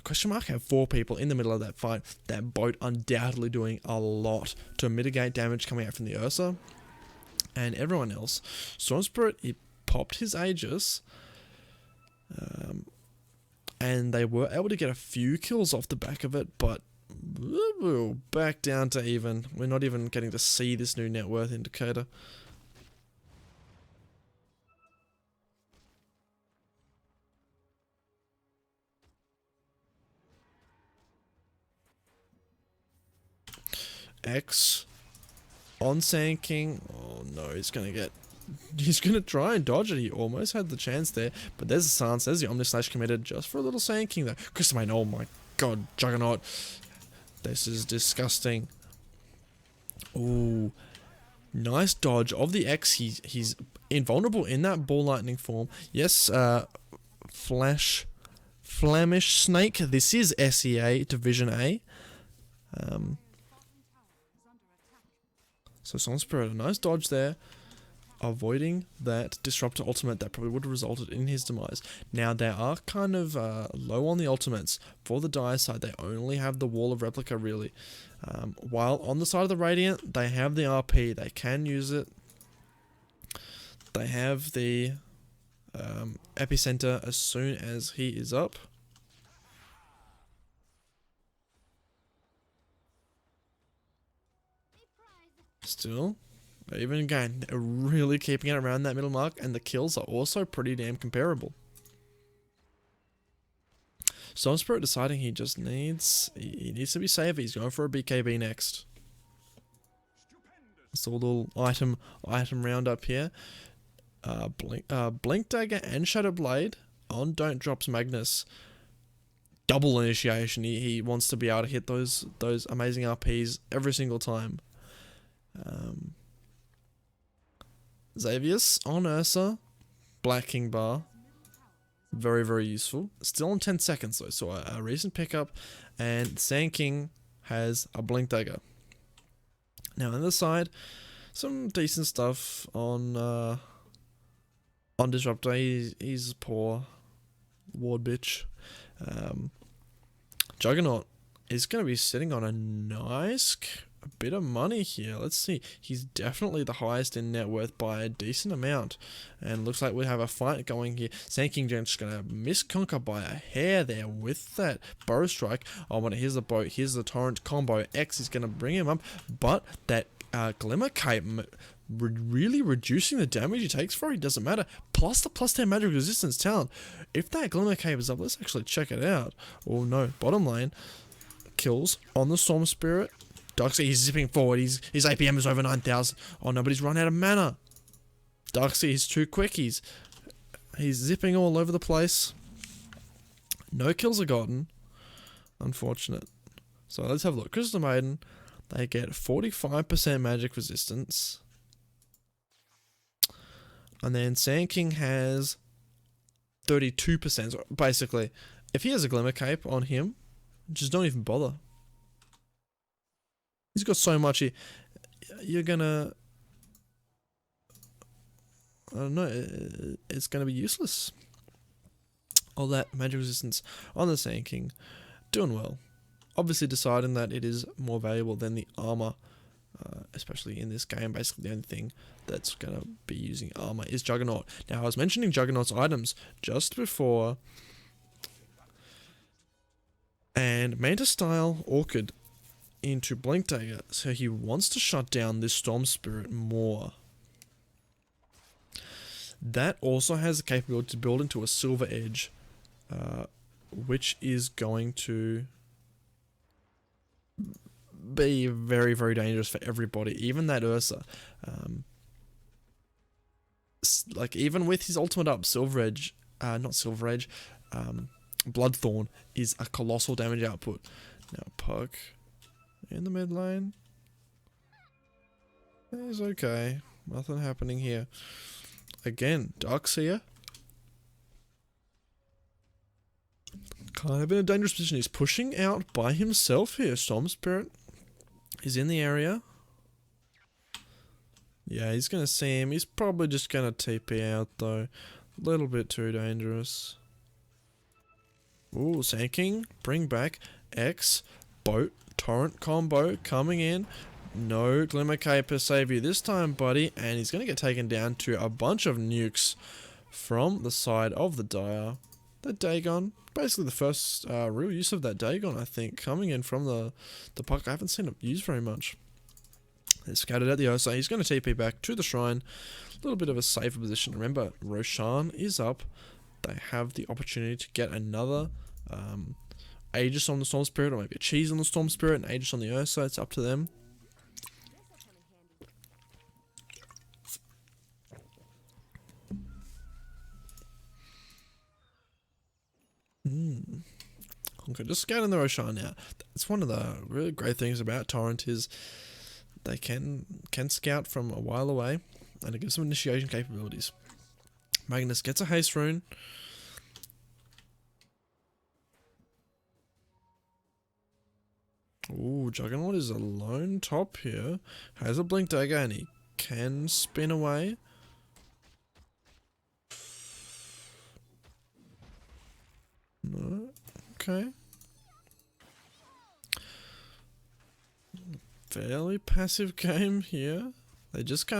question mark have 4 people in the middle of that fight. That boat undoubtedly doing a lot to mitigate damage coming out from the Ursa and everyone else. Storm Spirit, he popped his Aegis. And they were able to get a few kills off the back of it, but back down to even. We're not even getting to see this new net worth indicator. X on Sand King. Oh no, he's going to try and dodge it. He almost had the chance there, but there's the Sans, there's the Omnislash committed just for a little Sand King though. Crystal Maiden, oh my god, Juggernaut. This is disgusting. Ooh, nice dodge of the X. He's invulnerable in that ball lightning form. Yes, Flamish Snake. This is SEA Division A. So Storm Spirit, a nice dodge there, avoiding that Disruptor ultimate that probably would have resulted in his demise. Now, they are kind of low on the ultimates. For the Dire side, they only have the Wall of Replica, really. While on the side of the Radiant, they have the RP. They can use it. They have the Epicenter as soon as he is up. Still, even again, they're really keeping it around that middle mark, and the kills are also pretty damn comparable. Storm Spirit deciding he just needs to be safe. He's going for a BKB next. It's a little item roundup here. Blink Dagger and Shadow Blade on Don't Drops Magnus. Double initiation. He wants to be able to hit those amazing RPs every single time. Xavius on Ursa. Black King bar. Very, very useful. Still on 10 seconds though, so a recent pickup. And Sand King has a Blink Dagger. Now on the side, some decent stuff on Disruptor. He's poor. Ward bitch. Juggernaut is going to be sitting on a nice bit of money here. Let's see. He's definitely the highest in net worth by a decent amount. And looks like we have a fight going here. Sand King just going to miss Conquer by a hair there with that Bow Strike. Oh, but here's the boat. Here's the Torrent combo. X is going to bring him up. But that Glimmer Cape really reducing the damage he takes for it. Doesn't matter. Plus the +10 magic resistance talent. If that Glimmer Cape is up, let's actually check it out. Oh no. Bottom lane. Kills on the Storm Spirit. Darkseid, he's zipping forward. His APM is over 9,000. Oh no, but he's run out of mana. Darkseid, he's too quick. He's zipping all over the place. No kills are gotten. Unfortunate. So let's have a look. Crystal Maiden, they get 45% magic resistance. And then Sand King has 32%. So basically, if he has a Glimmer Cape on him, just don't even bother. He's got so much here. You're gonna... I don't know. It's gonna be useless. All that magic resistance on the Sand King. Doing well. Obviously deciding that it is more valuable than the armor. Especially in this game. Basically the only thing that's gonna be using armor is Juggernaut. Now I was mentioning Juggernaut's items just before. And Manta Style Orchid into Blink Dagger, so he wants to shut down this Storm Spirit more. That also has the capability to build into a Silver Edge, which is going to be very, very dangerous for everybody. Even that Ursa, like even with his ultimate up, Bloodthorn is a colossal damage output. Now Puck in the mid lane. He's okay. Nothing happening here. Again, Darkseer. Kind of in a dangerous position. He's pushing out by himself here. Storm Spirit is in the area. Yeah, he's going to see him. He's probably just going to TP out though. A little bit too dangerous. Ooh, Sand King. Bring back X. Boat. Torrent combo coming in. No Glimmer Cape to save you this time, buddy. And he's going to get taken down to a bunch of nukes from the side of the Dire. The Dagon. Basically the first real use of that Dagon, I think, coming in from the Puck. I haven't seen it used very much. They're scattered at the Osa. He's going to TP back to the Shrine. A little bit of a safer position. Remember, Roshan is up. They have the opportunity to get another Aegis on the Storm Spirit, or maybe a Cheese on the Storm Spirit and Aegis on the Ursa. It's up to them. Okay, just scouting the Roshan now. That's one of the really great things about Torrent is they can scout from a while away, and it gives them initiation capabilities. Magnus gets a haste rune. Ooh, Juggernaut is alone top here. Has a Blink Dagger and he can spin away. No. Okay. Fairly passive game here. They just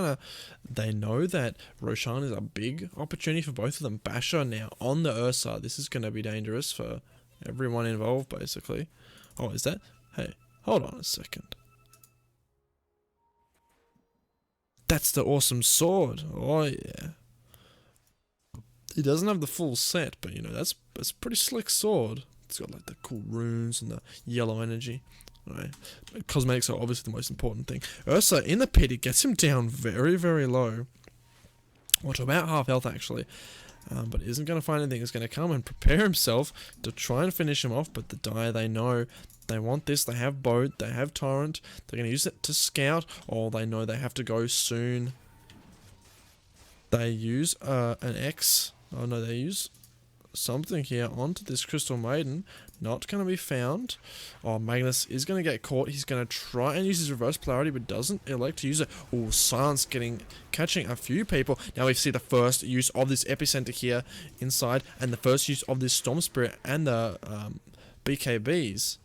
they know that Roshan is a big opportunity for both of them. Basher now on the Ursa. This is going to be dangerous for everyone involved, basically. Oh, is that? Hey, hold on a second. That's the awesome sword. Oh, yeah. It doesn't have the full set, but, you know, that's a pretty slick sword. It's got, like, the cool runes and the yellow energy. Right. Cosmetics are obviously the most important thing. Ursa in the pit, it gets him down very, very low. Or to about half health, actually. But isn't going to find anything. He's going to come and prepare himself to try and finish him off. But the Dire, they know they want this. They have Boat. They have Torrent. They're going to use it to scout. Or they know they have to go soon. They use an X. Oh no, they use something here onto this Crystal Maiden. Not going to be found. Oh, Magnus is going to get caught. He's going to try and use his reverse polarity, but doesn't elect to use it. Oh, Silence catching a few people. Now we see the first use of this epicenter here inside, and the first use of this Storm Spirit and the BKBs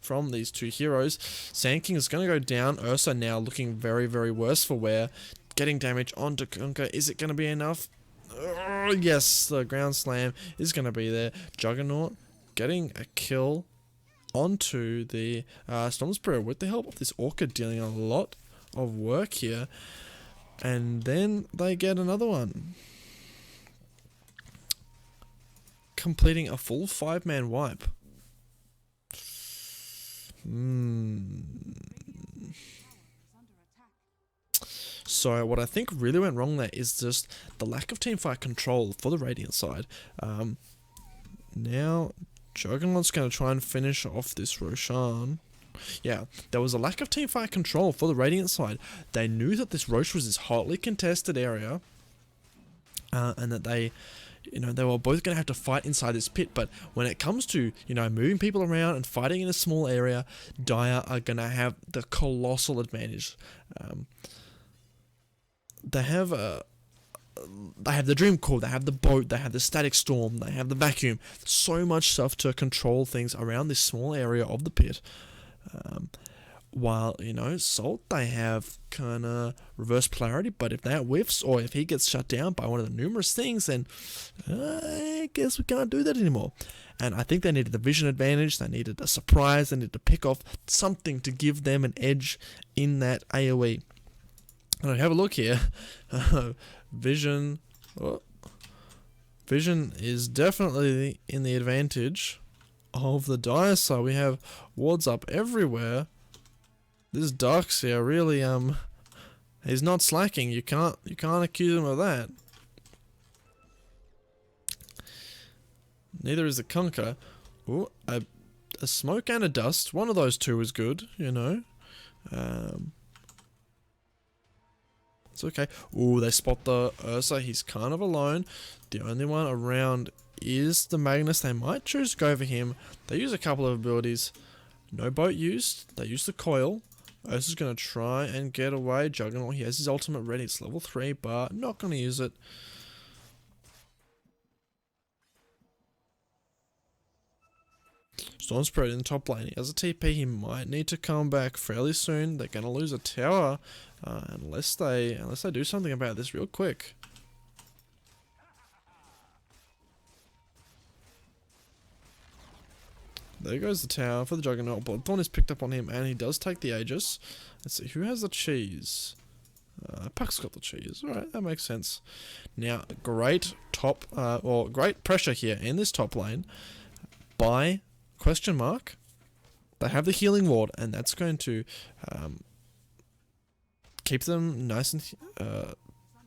from these two heroes. Sand King is going to go down. Ursa now looking very, very worse for wear. Getting damage onto Kunkka. Is it going to be enough? Yes, the ground slam is going to be there. Juggernaut getting a kill onto the Storm Spirit with the help of this Orchid, dealing a lot of work here. And then they get another one, completing a full 5-man wipe. So what I think really went wrong there is just the lack of teamfight control for the Radiant side. Now Juggernaut's going to try and finish off this Roshan. Yeah, there was a lack of teamfight control for the Radiant side. They knew that this Rosh was this hotly contested area, and that they were both going to have to fight inside this pit. But when it comes to, moving people around and fighting in a small area, Dire are going to have the colossal advantage. They have the Dream Core, they have the boat, they have the Static Storm, they have the Vacuum. So much stuff to control things around this small area of the pit. While, Salt, they have kind of reverse polarity, but if that whiffs, or if he gets shut down by one of the numerous things, then I guess we can't do that anymore. And I think they needed the vision advantage, they needed a surprise, they needed to pick off something to give them an edge in that AoE. And have a look here. Vision is definitely in the advantage of the Dire side. We have wards up everywhere. This Darks here really he's not slacking. You can't accuse him of that. Neither is the Kunkka. Ooh, a smoke and a dust. One of those two is good, It's okay. Ooh, they spot the Ursa. He's kind of alone. The only one around is the Magnus. They might choose to go for him. They use a couple of abilities. No boat used. They use the coil. Ursa's going to try and get away. Juggernaut, he has his ultimate ready. It's level 3, but not going to use it. Storm Spirit in the top lane. He has a TP. He might need to come back fairly soon. They're going to lose a tower unless they do something about this real quick. There goes the tower for the Juggernaut. Bloodthorn is picked up on him, and he does take the Aegis. Let's see, who has the cheese? Puck's got the cheese. Alright, that makes sense. Now, great pressure here in this top lane by question mark. They have the healing ward, and that's going to keep them nice and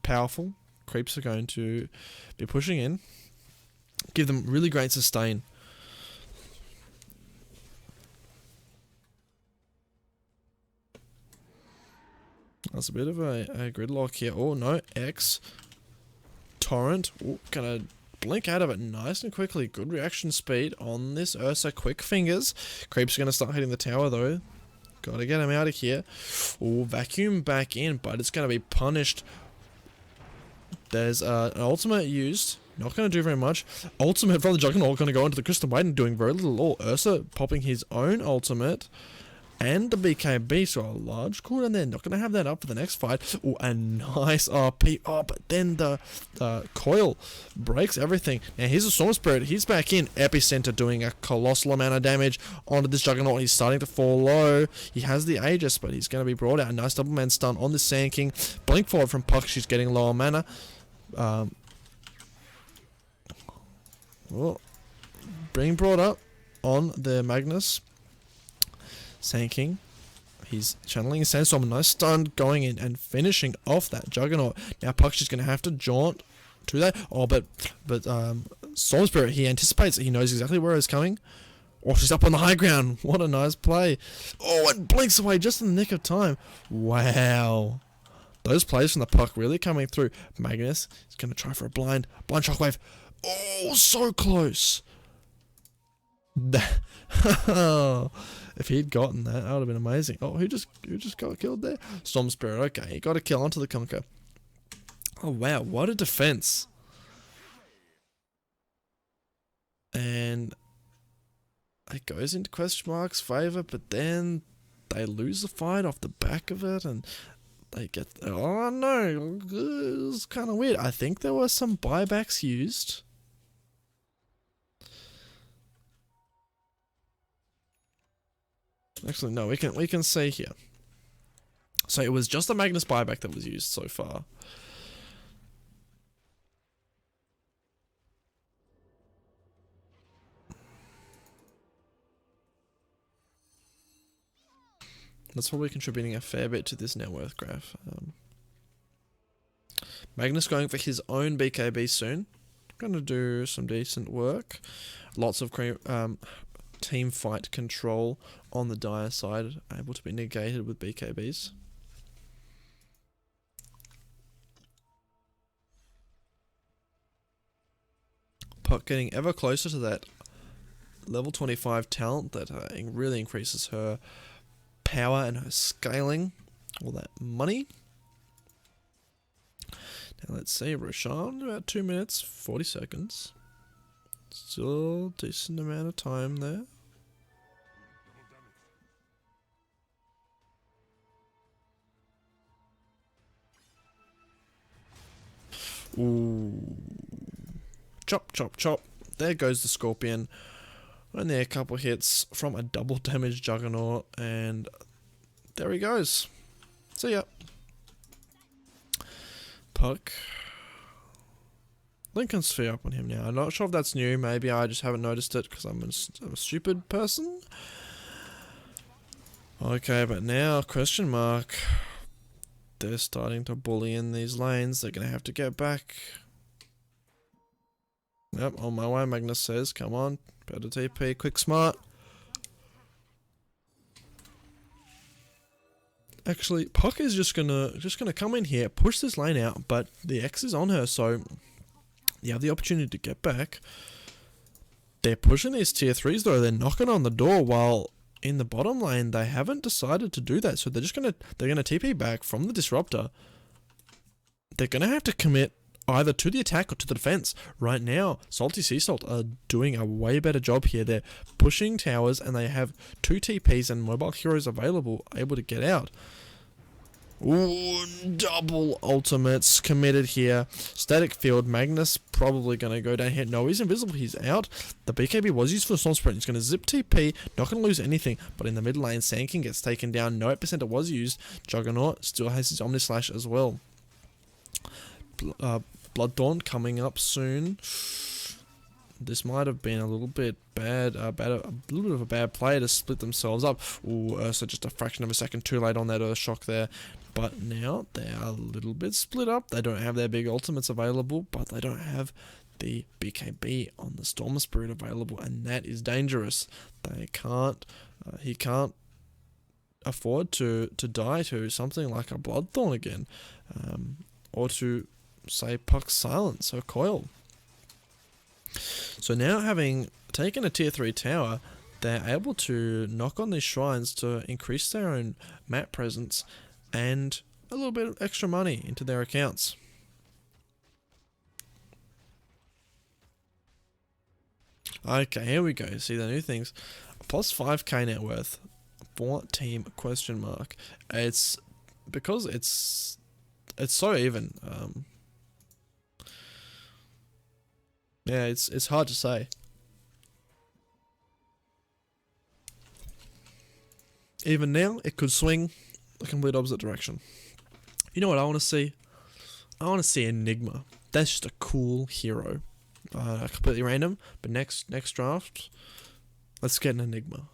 powerful. Creeps are going to be pushing in, give them really great sustain. That's a bit of a gridlock here. Oh no, X. Torrent. Ooh, gonna blink out of it nice and quickly. Good reaction speed on this Ursa. Quick fingers. Creep's gonna start hitting the tower though. Gotta get him out of here. Ooh, Vacuum back in, but it's gonna be punished. There's an ultimate used. Not gonna do very much. Ultimate from the Juggernaut gonna go into the Crystal Maiden, doing very little at all. Ursa popping his own ultimate. And the BKB, so a large cooldown there. Not going to have that up for the next fight. Oh, a nice RP. Oh, but then the coil breaks everything. Now, here's a Storm Spirit. He's back in. Epicenter doing a colossal amount of damage onto this Juggernaut. He's starting to fall low. He has the Aegis, but he's going to be brought out. A nice double man stun on the Sand King. Blink forward from Puck. She's getting lower mana. Being brought up on the Magnus. Sand King, he's channeling his Sandstorm, a nice stun going in and finishing off that Juggernaut. Now Puck's just going to have to jaunt to that. Oh, but Storm Spirit, he anticipates it. He knows exactly where it's coming. Oh, she's up on the high ground. What a nice play. Oh, it blinks away just in the nick of time. Wow. Those plays from the puck really coming through. Magnus is going to try for a blind shockwave. Oh, so close. If he'd gotten that, that would have been amazing. Oh, who just got killed there? Storm Spirit. Okay, he got a kill onto the Conquer. Oh wow, what a defense. And it goes into question mark's favor, but then they lose the fight off the back of it, and they get... Oh no, it was kind of weird. I think there were some buybacks used. Actually, no, we can see here. So it was just a Magnus buyback that was used so far. That's probably contributing a fair bit to this net worth graph. Magnus going for his own BKB soon. Going to do some decent work. Lots of team fight control on the dire side, able to be negated with BKBs. Puck getting ever closer to that level 25 talent that really increases her power and her scaling, all that money. Now let's see, Roshan, about 2 minutes, 40 seconds. Still a decent amount of time there. Ooh. Chop, chop, chop. There goes the Scorpion. Only a couple hits from a double damage Juggernaut, and there he goes. See ya. Puck. Lincoln Sphere up on him now. I'm not sure if that's new. Maybe I just haven't noticed it because I'm a stupid person. Okay, but now, question mark. They're starting to bully in these lanes. They're going to have to get back. Yep, on my way, Magnus says. Come on. Better TP. Quick smart. Actually, Puck is just gonna come in here, push this lane out, but the X is on her, so you have the opportunity to get back. They're pushing these tier 3s though, they're knocking on the door, while in the bottom lane they haven't decided to do that, so they're gonna TP back from the disruptor. They're gonna have to commit either to the attack or to the defense. Right now, SaltySeaSalt are doing a way better job here. They're pushing towers and they have 2 TPs and mobile heroes available, able to get out. Ooh, double ultimates committed here. Static field, Magnus probably going to go down here. No, he's invisible, he's out. The BKB was used for the Storm Sprint. He's going to zip TP, not going to lose anything. But in the mid lane, Sand King gets taken down. No 8% it was used. Juggernaut still has his Omni Slash as well. Blood Dawn coming up soon. This might have been a little bit bad, a little bit of a bad play to split themselves up. Ooh, Ursa just a fraction of a second too late on that Earth Shock there. But now they are a little bit split up. They don't have their big ultimates available, but they don't have the BKB on the Storm Spirit available, and that is dangerous. They can't, he can't afford to die to something like a Bloodthorn again, or to say Puck's Silence or Coil. So now, having taken a tier 3 tower, they're able to knock on these shrines to increase their own map presence and a little bit of extra money into their accounts. Okay, here we go. See the new things. Plus 5k net worth for team question mark. It's because it's so even. Yeah, it's hard to say. Even now, it could swing the complete opposite direction. You know what I want to see? I want to see Enigma. That's just a cool hero. Completely random, but next draft, let's get an Enigma.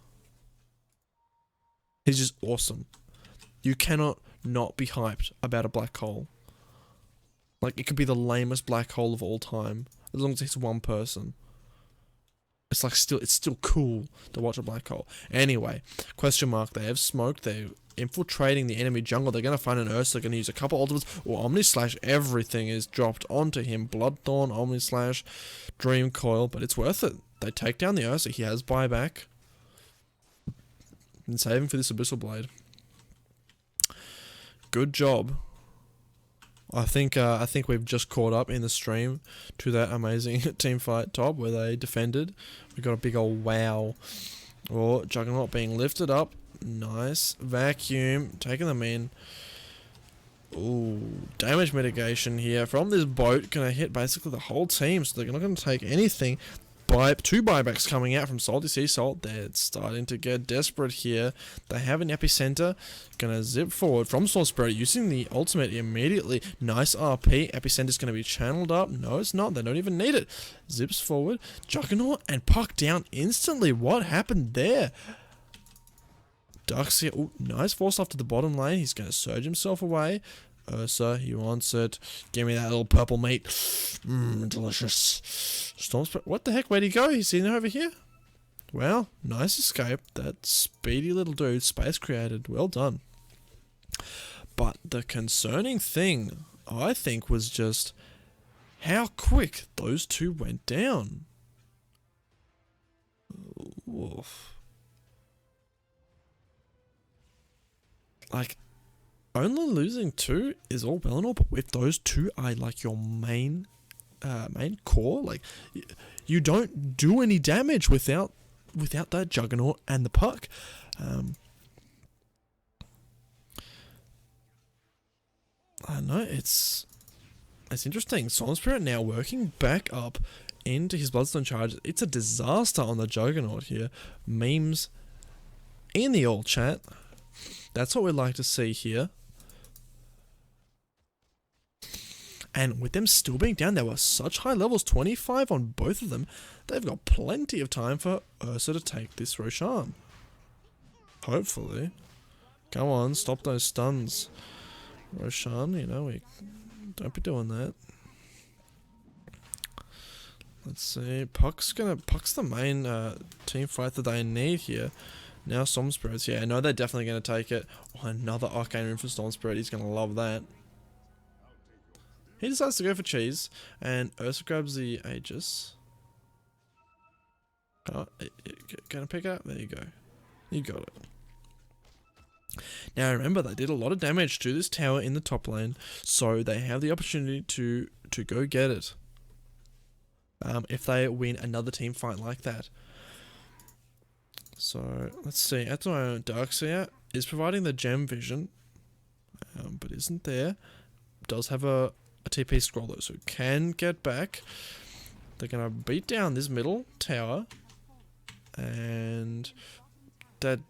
He's just awesome. You cannot not be hyped about a black hole. Like, it could be the lamest black hole of all time, as long as it's one person. It's still cool to watch a black hole. Anyway, question mark. They have smoked. They're infiltrating the enemy jungle. They're going to find an Ursa. They're going to use a couple ultimates. Or Omni Slash. Everything is dropped onto him. Bloodthorn, Omni Slash, Dream Coil. But it's worth it. They take down the Ursa. He has buyback. And saving for this Abyssal Blade. Good job. I think we've just caught up in the stream to that amazing team fight top where they defended. We got a big old wow. Oh, Juggernaut being lifted up. Nice. Vacuum. Taking them in. Ooh, damage mitigation here from this boat. Gonna hit basically the whole team, so they're not gonna take anything. Two buybacks coming out from SaltySeaSalt. They're starting to get desperate here. They have an epicenter. Gonna zip forward from Soul Spirit using the ultimate immediately. Nice RP. Epicenter's gonna be channeled up. No, it's not. They don't even need it. Zips forward. Juggernaut and Puck down instantly. What happened there? Darkseer. Ooh, nice force off to the bottom lane. He's gonna surge himself away. Ursa, he wants it. Give me that little purple meat. Delicious. Storm Spirit. What the heck? Where'd he go? He's seen over here? Well, nice escape. That speedy little dude. Space created. Well done. But the concerning thing, I think, was just how quick those two went down. Oof. Like, only losing two is all well and all, but if those two are like your main core, like you don't do any damage without that Juggernaut and the Puck. I don't know, it's interesting. Soul Spirit now working back up into his Bloodstone charge. It's a disaster on the Juggernaut here. Memes in the all chat. That's what we'd like to see here. And with them still being down, there were such high levels, 25 on both of them. They've got plenty of time for Ursa to take this Roshan. Hopefully. Come on, stop those stuns. Roshan, you know, we don't be doing that. Let's see. Puck's the main team fight that they need here. Now Storm Spirits, yeah, I know they're definitely going to take it. Oh, another Arcane Rune for Storm Spirit, he's going to love that. He decides to go for cheese, and Ursa grabs the Aegis. Oh, can I pick it up? There you go. You got it. Now remember, they did a lot of damage to this tower in the top lane, so they have the opportunity to go get it. If they win another team fight like that. So, let's see. At the moment, Darkseer is providing the gem vision, but isn't there. Does have a TP scroll though, so can get back. They're going to beat down this middle tower, and that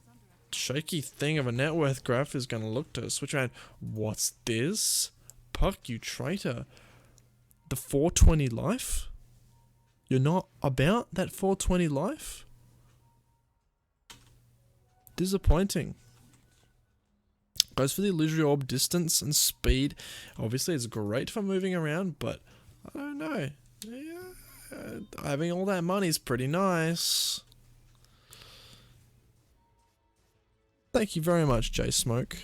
shaky thing of a net worth graph is going to look to switch around. What's this? Puck, you traitor. The 420 life? You're not about that 420 life? Disappointing. Goes for the illusory orb, distance and speed. Obviously it's great for moving around, but I don't know. Yeah, having all that money is pretty nice. Thank you very much, J Smoke.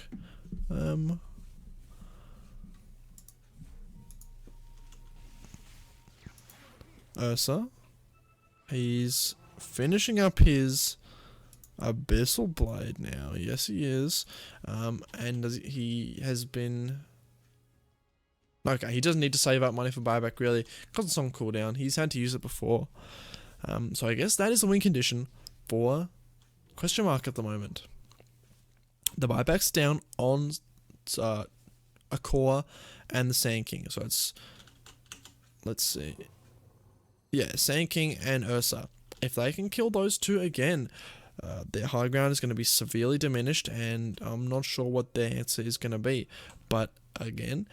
Ursa. He's finishing up his Abyssal Blade now. Yes, he is. And he has been... Okay, he doesn't need to save up money for buyback, really, because it's on cooldown. He's had to use it before. So I guess that is the win condition for question mark at the moment. The buyback's down on Akor and the Sand King. So it's... Let's see. Yeah, Sand King and Ursa. If they can kill those two again... their high ground is going to be severely diminished, and I'm not sure what their answer is going to be. But again,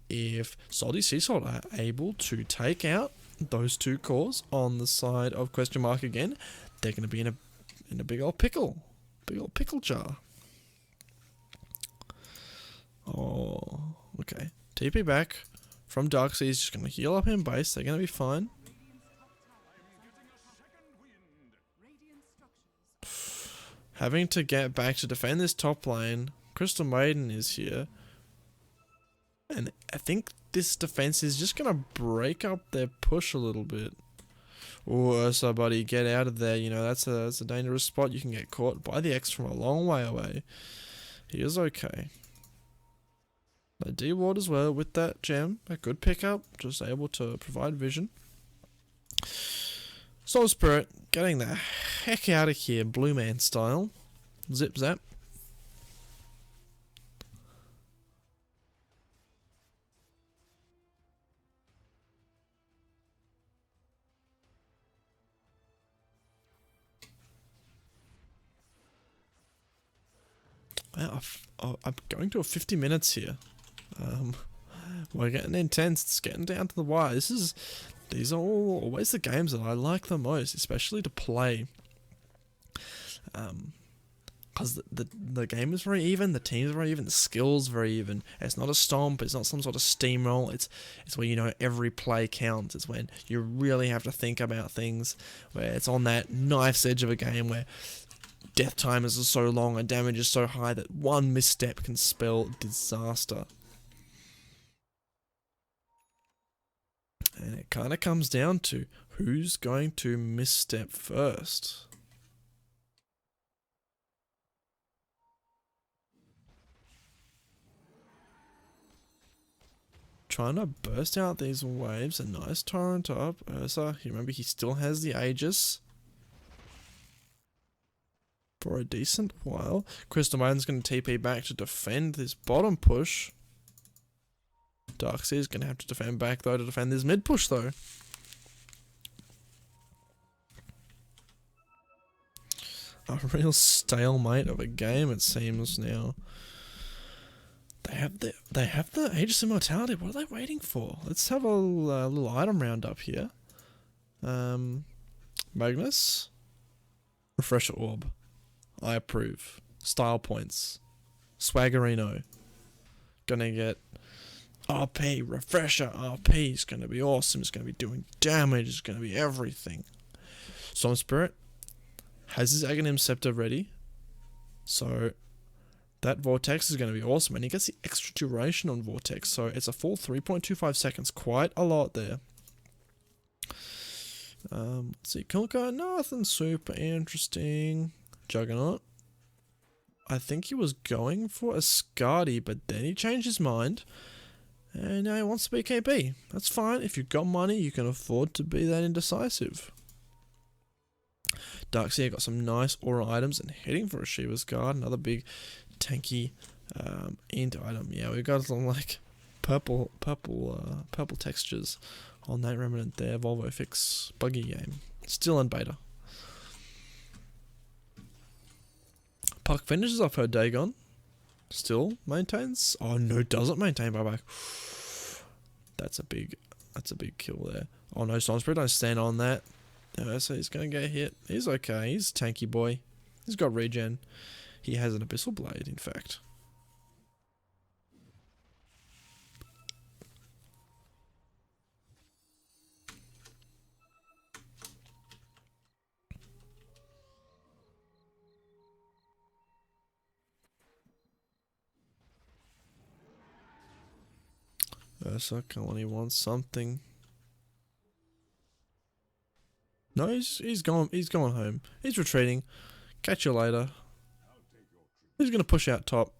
if SaltySeaSalt are able to take out those two cores on the side of question mark again, they're going to be in a big old pickle jar. Oh, okay. TP back from Darkseer is just going to heal up in base. They're going to be fine. Having to get back to defend this top lane. Crystal Maiden is here. And I think this defense is just going to break up their push a little bit. Oh, Ursa, buddy, get out of there. You know, that's a dangerous spot. You can get caught by the X from a long way away. He is okay. The D-Ward as well with that gem. A good pickup. Just able to provide vision. Soul Spirit getting the heck out of here, Blue Man style. Zip zap. Wow, I'm going to a 50 minutes here. We're getting intense. It's getting down to the wire. These are always the games that I like the most, especially to play. Because the game is very even, the teams are very even, the skills very even. It's not a stomp, it's not some sort of steamroll. It's where, you know, every play counts. It's when you really have to think about things, where it's on that knife's edge of a game where death timers are so long and damage is so high that one misstep can spell disaster. And it kind of comes down to who's going to misstep first. Trying to burst out these waves. A nice torrent up. Ursa, you remember he still has the Aegis for a decent while. Crystal Maiden's going to TP back to defend this bottom push. Darkseid's going to have to defend back though to defend this mid push though. A real stalemate of a game it seems now. They have the Aegis Immortality. What are they waiting for? Let's have a little item roundup here. Magnus. Refresher Orb. I approve. Style points. Swaggerino. Gonna get RP. Refresher RP. It's gonna be awesome. It's gonna be doing damage. It's gonna be everything. Storm Spirit has his Aghanim Scepter ready. So that Vortex is going to be awesome. And he gets the extra duration on Vortex. So it's a full 3.25 seconds. Quite a lot there. Let's see. Kilka, nothing super interesting. Juggernaut. I think he was going for a Skadi, but then he changed his mind. And now he wants to be KP. That's fine. If you've got money, you can afford to be that indecisive. Darkseid got some nice aura items and heading for a Shiva's Guard. Another big tanky int item. Yeah, we've got some like purple textures on that remnant there. Volvo Fix buggy game. Still in beta. Puck finishes off her Dagon. Still maintains. Oh no, doesn't maintain buyback. That's a big kill there. Oh no, Storm Spirit don't stand on that. So he's gonna get hit. He's okay. He's a tanky boy. He's got regen. He has an Abyssal Blade, in fact. Ursa, come on, he wants something. No, he's gone home. He's retreating. Catch you later. He's gonna push out top.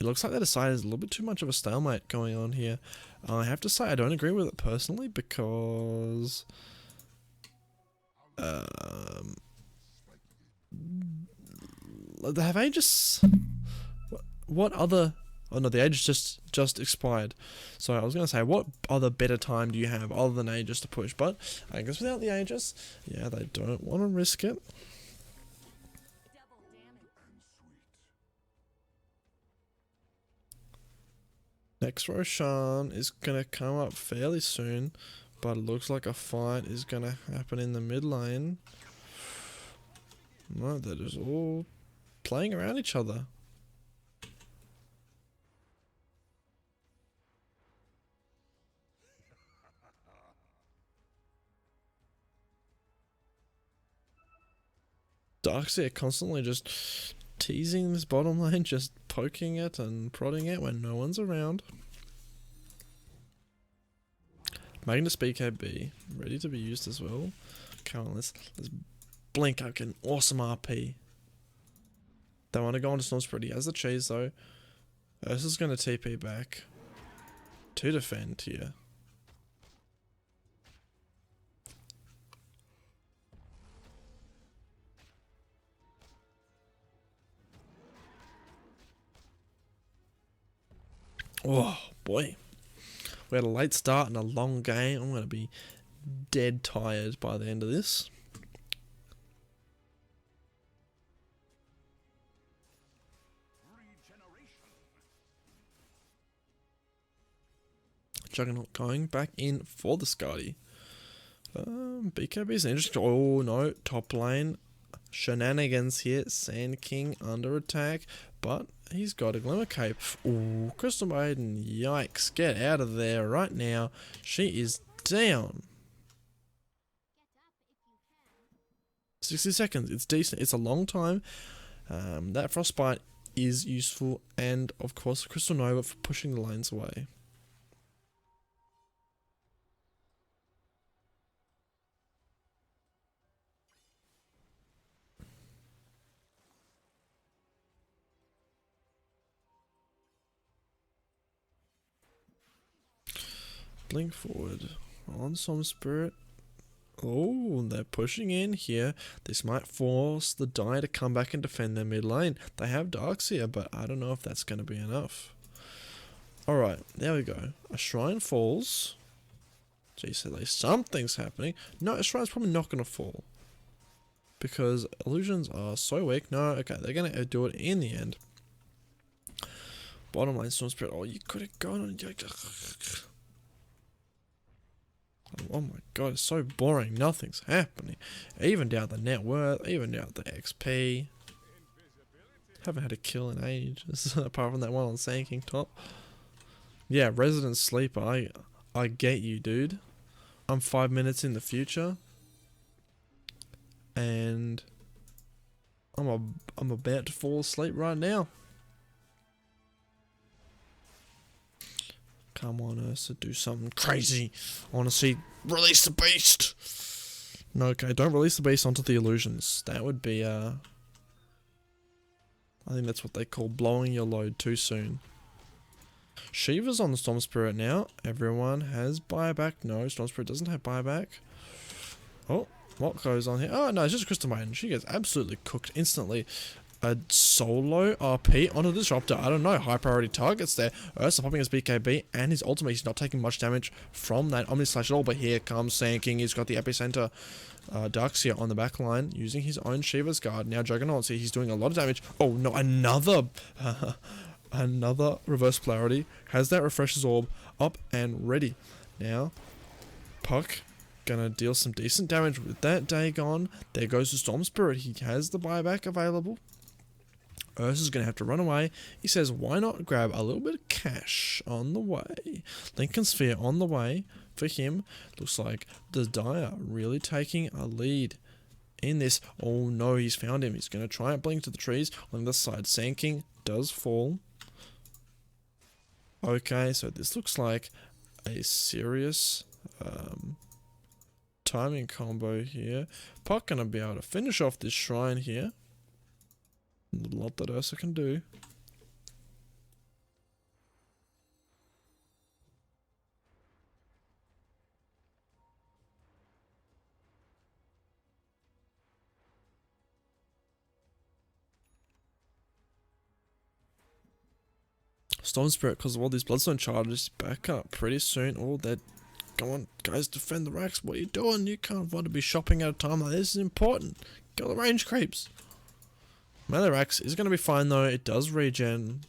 It looks like they decided there's a little bit too much of a stalemate going on here. I have to say I don't agree with it personally because they have Aegis. What other? Oh no, the Aegis just expired. So I was gonna say, what other better time do you have other than Aegis to push? But I guess without the Aegis, yeah, they don't want to risk it. Next Roshan is gonna come up fairly soon, but it looks like a fight is gonna happen in the mid lane. No, they're just all playing around each other. Darkseid constantly just teasing this bottom lane, just poking it and prodding it when no one's around. Magnus BKB, ready to be used as well. Come on, let's blink out, get an awesome RP. They want to go on to Storm Spirit. He has the cheese though. Ursa's going to TP back to defend here. Oh boy, we had a late start and a long game. I'm going to be dead tired by the end of this. Juggernaut going back in for the Scotty. BKB is interesting. Oh no, top lane shenanigans here. Sand King under attack, but he's got a Glimmer Cape. Ooh, Crystal Maiden, yikes. Get out of there right now. She is down. 60 seconds, it's decent. It's a long time. That Frostbite is useful, and of course Crystal Nova for pushing the lanes away. Blink forward on some Spirit. Oh, they're pushing in here. This might force the Dire to come back and defend their mid lane. They have Darks here, but I don't know if that's going to be enough. Alright, there we go. A Shrine falls. Jeez, at least something's happening. No, a Shrine's probably not going to fall, because illusions are so weak. No, okay, they're going to do it in the end. Bottom lane, Storm Spirit. Oh, you could have gone on... Oh my god, it's so boring. Nothing's happening. Even down the net worth, even down the XP. Haven't had a kill in ages, apart from that one on Sand King top. Yeah, Resident Sleeper, I get you, dude. I'm 5 minutes in the future, and I'm about to fall asleep right now. Come on, Ursa, do something crazy. I want to see release the beast. No, okay, don't release the beast onto the illusions. That would be, I think that's what they call blowing your load too soon. Shiva's on the Storm Spirit now. Everyone has buyback. No, Storm Spirit doesn't have buyback. Oh, what goes on here? Oh, no, it's just Crystal Maiden. She gets absolutely cooked instantly. A solo RP onto the Disruptor. I don't know. High priority targets there. Ursa popping his BKB and his ultimate. He's not taking much damage from that Omni Slash at all. But here comes Sand King. He's got the Epicenter Darkseer on the back line using his own Shiva's Guard. Now Juggernaut. See, he's doing a lot of damage. Oh no, another another reverse polarity. Has that Refresher's Orb up and ready. Now, Puck gonna deal some decent damage with that Dagon. There goes the Storm Spirit. He has the buyback available. Ursa's going to have to run away. He says, why not grab a little bit of cash on the way? Lincoln Sphere on the way for him. Looks like the Dire really taking a lead in this. Oh no, he's found him. He's going to try and blink to the trees. On the other side, Sand King does fall. Okay, so this looks like a serious timing combo here. Puck going to be able to finish off this shrine here. A lot that Ursa can do. Storm Spirit, because of all these Bloodstone charges, back up pretty soon. Oh, that. Come on, guys, defend the racks. What are you doing? You can't want to be shopping at a time like this. This is important. Get the range creeps. Melee Rax is going to be fine though, it does regen.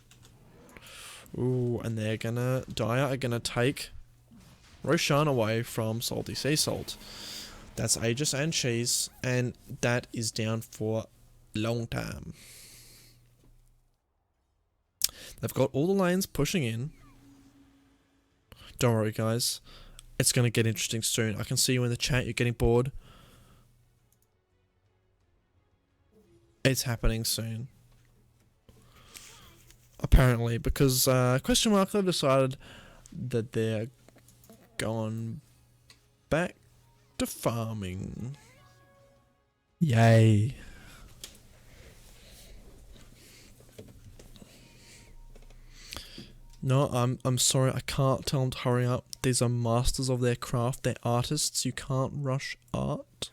Ooh, and they're gonna, Dire are gonna take Roshan away from SaltySeaSalt. That's Aegis and Cheese, and that is down for long time. They've got all the lanes pushing in. Don't worry guys, it's going to get interesting soon. I can see you in the chat, you're getting bored. It's happening soon. apparently, because question mark, they've decided that they're going back to farming. Yay. No, I'm sorry, I can't tell them to hurry up. These are masters of their craft, they're artists, you can't rush art.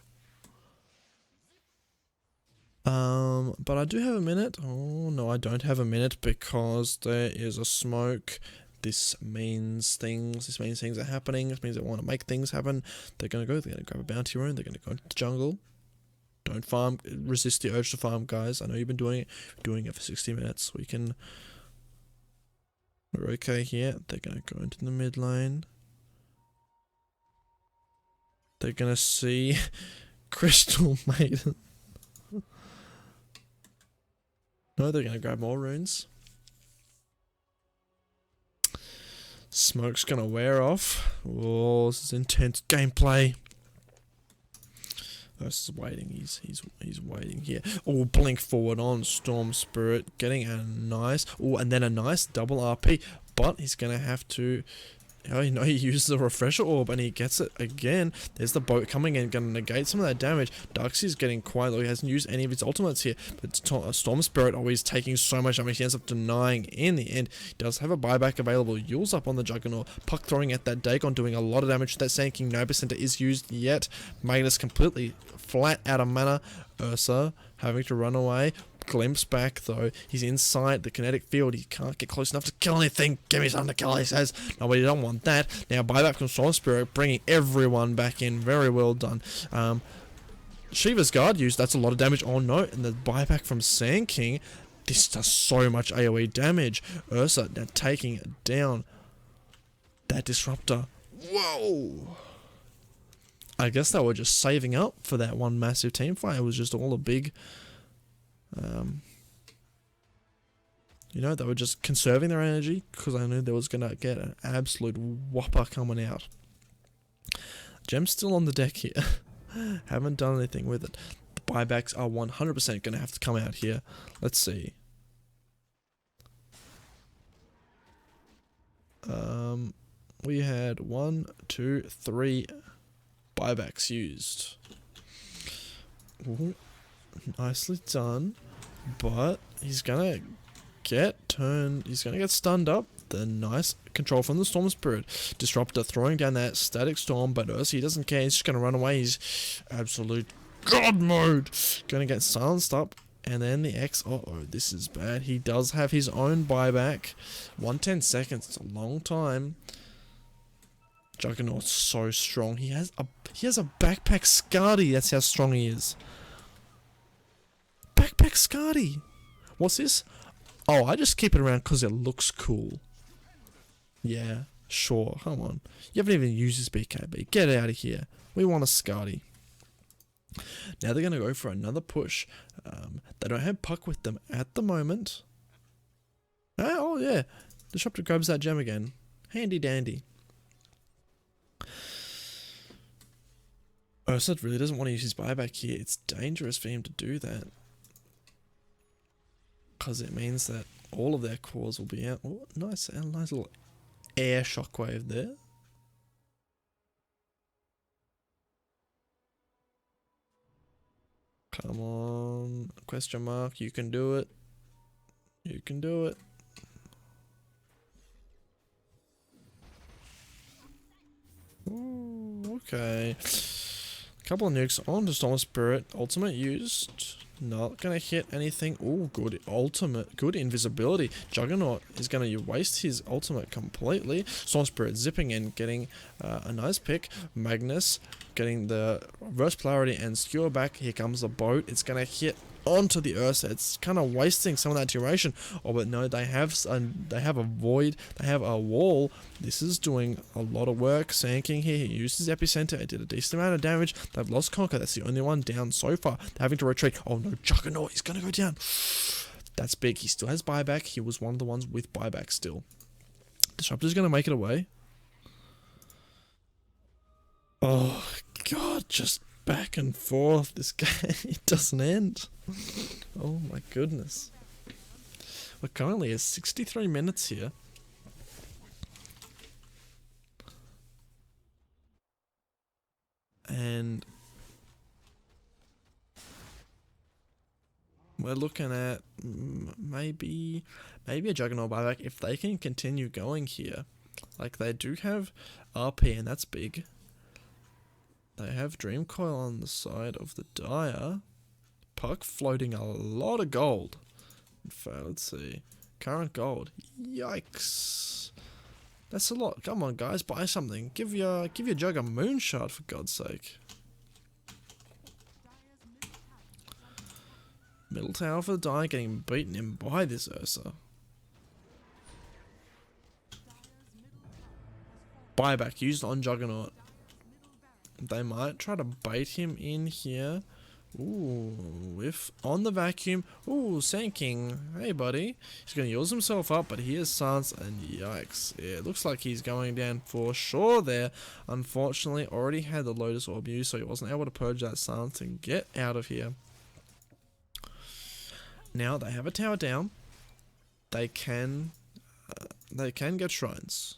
But I do have a minute. Oh, no, I don't have a minute because there is a smoke. This means things are happening. This means they want to make things happen. They're going to grab a bounty rune. They're going to go into the jungle. Don't farm. Resist the urge to farm, guys. I know you've been doing it for 60 minutes. We're okay here. They're going to go into the mid lane. They're going to see Crystal Maiden. No, they're going to grab more runes. Smoke's going to wear off. Oh, this is intense gameplay. This is waiting. He's waiting here. Oh, blink forward on Storm Spirit, getting a nice. Oh, and then a nice double RP. But he's gonna have to. Oh, you know, he uses the refresher orb and he gets it again. There's the boat coming in, gonna negate some of that damage. Darkseid's getting quiet though. He hasn't used any of his ultimates here. But Storm Spirit always taking so much damage. He ends up denying in the end. He does have a buyback available. Yule's up on the Juggernaut. Puck throwing at that Dagon, doing a lot of damage. That Sand King Nova Center is used yet. Magnus completely flat out of mana. Ursa having to run away. Glimpse back though. He's inside the kinetic field. He can't get close enough to kill anything. Give me something to kill, he says. No, we don't want that. Now buyback from Storm Spirit, bringing everyone back in. Very well done. Shiva's Guard used. That's a lot of damage. Oh no, and the buyback from Sand King. This does so much AoE damage. Ursa now taking down that disruptor. Whoa. I guess they were just saving up for that one massive team fight. It was just all a big... you know, they were just conserving their energy because I knew there was going to get an absolute whopper coming out. Gem's still on the deck here. Haven't done anything with it. The buybacks are 100% going to have to come out here. Let's see. We had 1, 2, 3 buybacks used. Ooh, nicely done. But he's gonna get turned. He's gonna get stunned up. The nice control from the Storm Spirit. Disruptor throwing down that static storm, but Ursa, he doesn't care. He's just gonna run away. He's absolute god mode. Gonna get silenced up. And then the X. Uh oh, this is bad. He does have his own buyback. 110 seconds. It's a long time. Juggernaut's so strong. He has a backpack Skadi. That's how strong he is. Backpack Skadi. What's this? Oh, I just keep it around because it looks cool. Yeah, sure. Come on. You haven't even used this BKB. Get out of here. We want a Skadi. Now they're going to go for another push. They don't have Puck with them at the moment. Oh, yeah. Disruptor grabs that gem again. Handy dandy. Ursa really doesn't want to use his buyback here. It's dangerous for him to do that. Because it means that all of their cores will be out. Oh, nice little air shockwave there. Come on. Question mark. You can do it. You can do it. Ooh, okay. Couple of nukes on to Storm Spirit. Ultimate used. Not gonna hit anything. Oh, good ultimate. Good invisibility. Juggernaut is gonna waste his ultimate completely. Storm Spirit zipping in, getting a nice pick. Magnus getting the reverse polarity and skewer back. Here comes the boat. It's gonna hit onto the Ursa. It's kind of wasting some of that duration. Oh, but no, they have a void. They have a wall. This is doing a lot of work. Sand King here. He used his epicenter. It did a decent amount of damage. They've lost Conquer. That's the only one down so far. They're having to retreat. Oh no, Juggernaut. He's gonna go down. That's big. He still has buyback. He was one of the ones with buyback still. Disruptor's gonna make it away. Oh god, just back and forth. This game, it doesn't end. Oh my goodness. We're currently at 63 minutes here. And we're looking at maybe a Juggernaut buyback if they can continue going here. Like, they do have RP, and that's big. They have Dream Coil on the side of the Dire. Puck floating a lot of gold. Let's see. Current gold. Yikes. That's a lot. Come on, guys, buy something. Give your Jug a moonshot, for God's sake. Middle tower for the Dire, getting beaten in by this Ursa. Buyback used on Juggernaut. They might try to bait him in here. Ooh, whiff on the vacuum. Ooh, sinking. Hey, buddy. He's going to use himself up, but here's Sans, and yikes. Yeah, it looks like he's going down for sure there. Unfortunately, already had the Lotus Orb used, so he wasn't able to purge that Sans and get out of here. Now, they have a tower down. They can get shrines.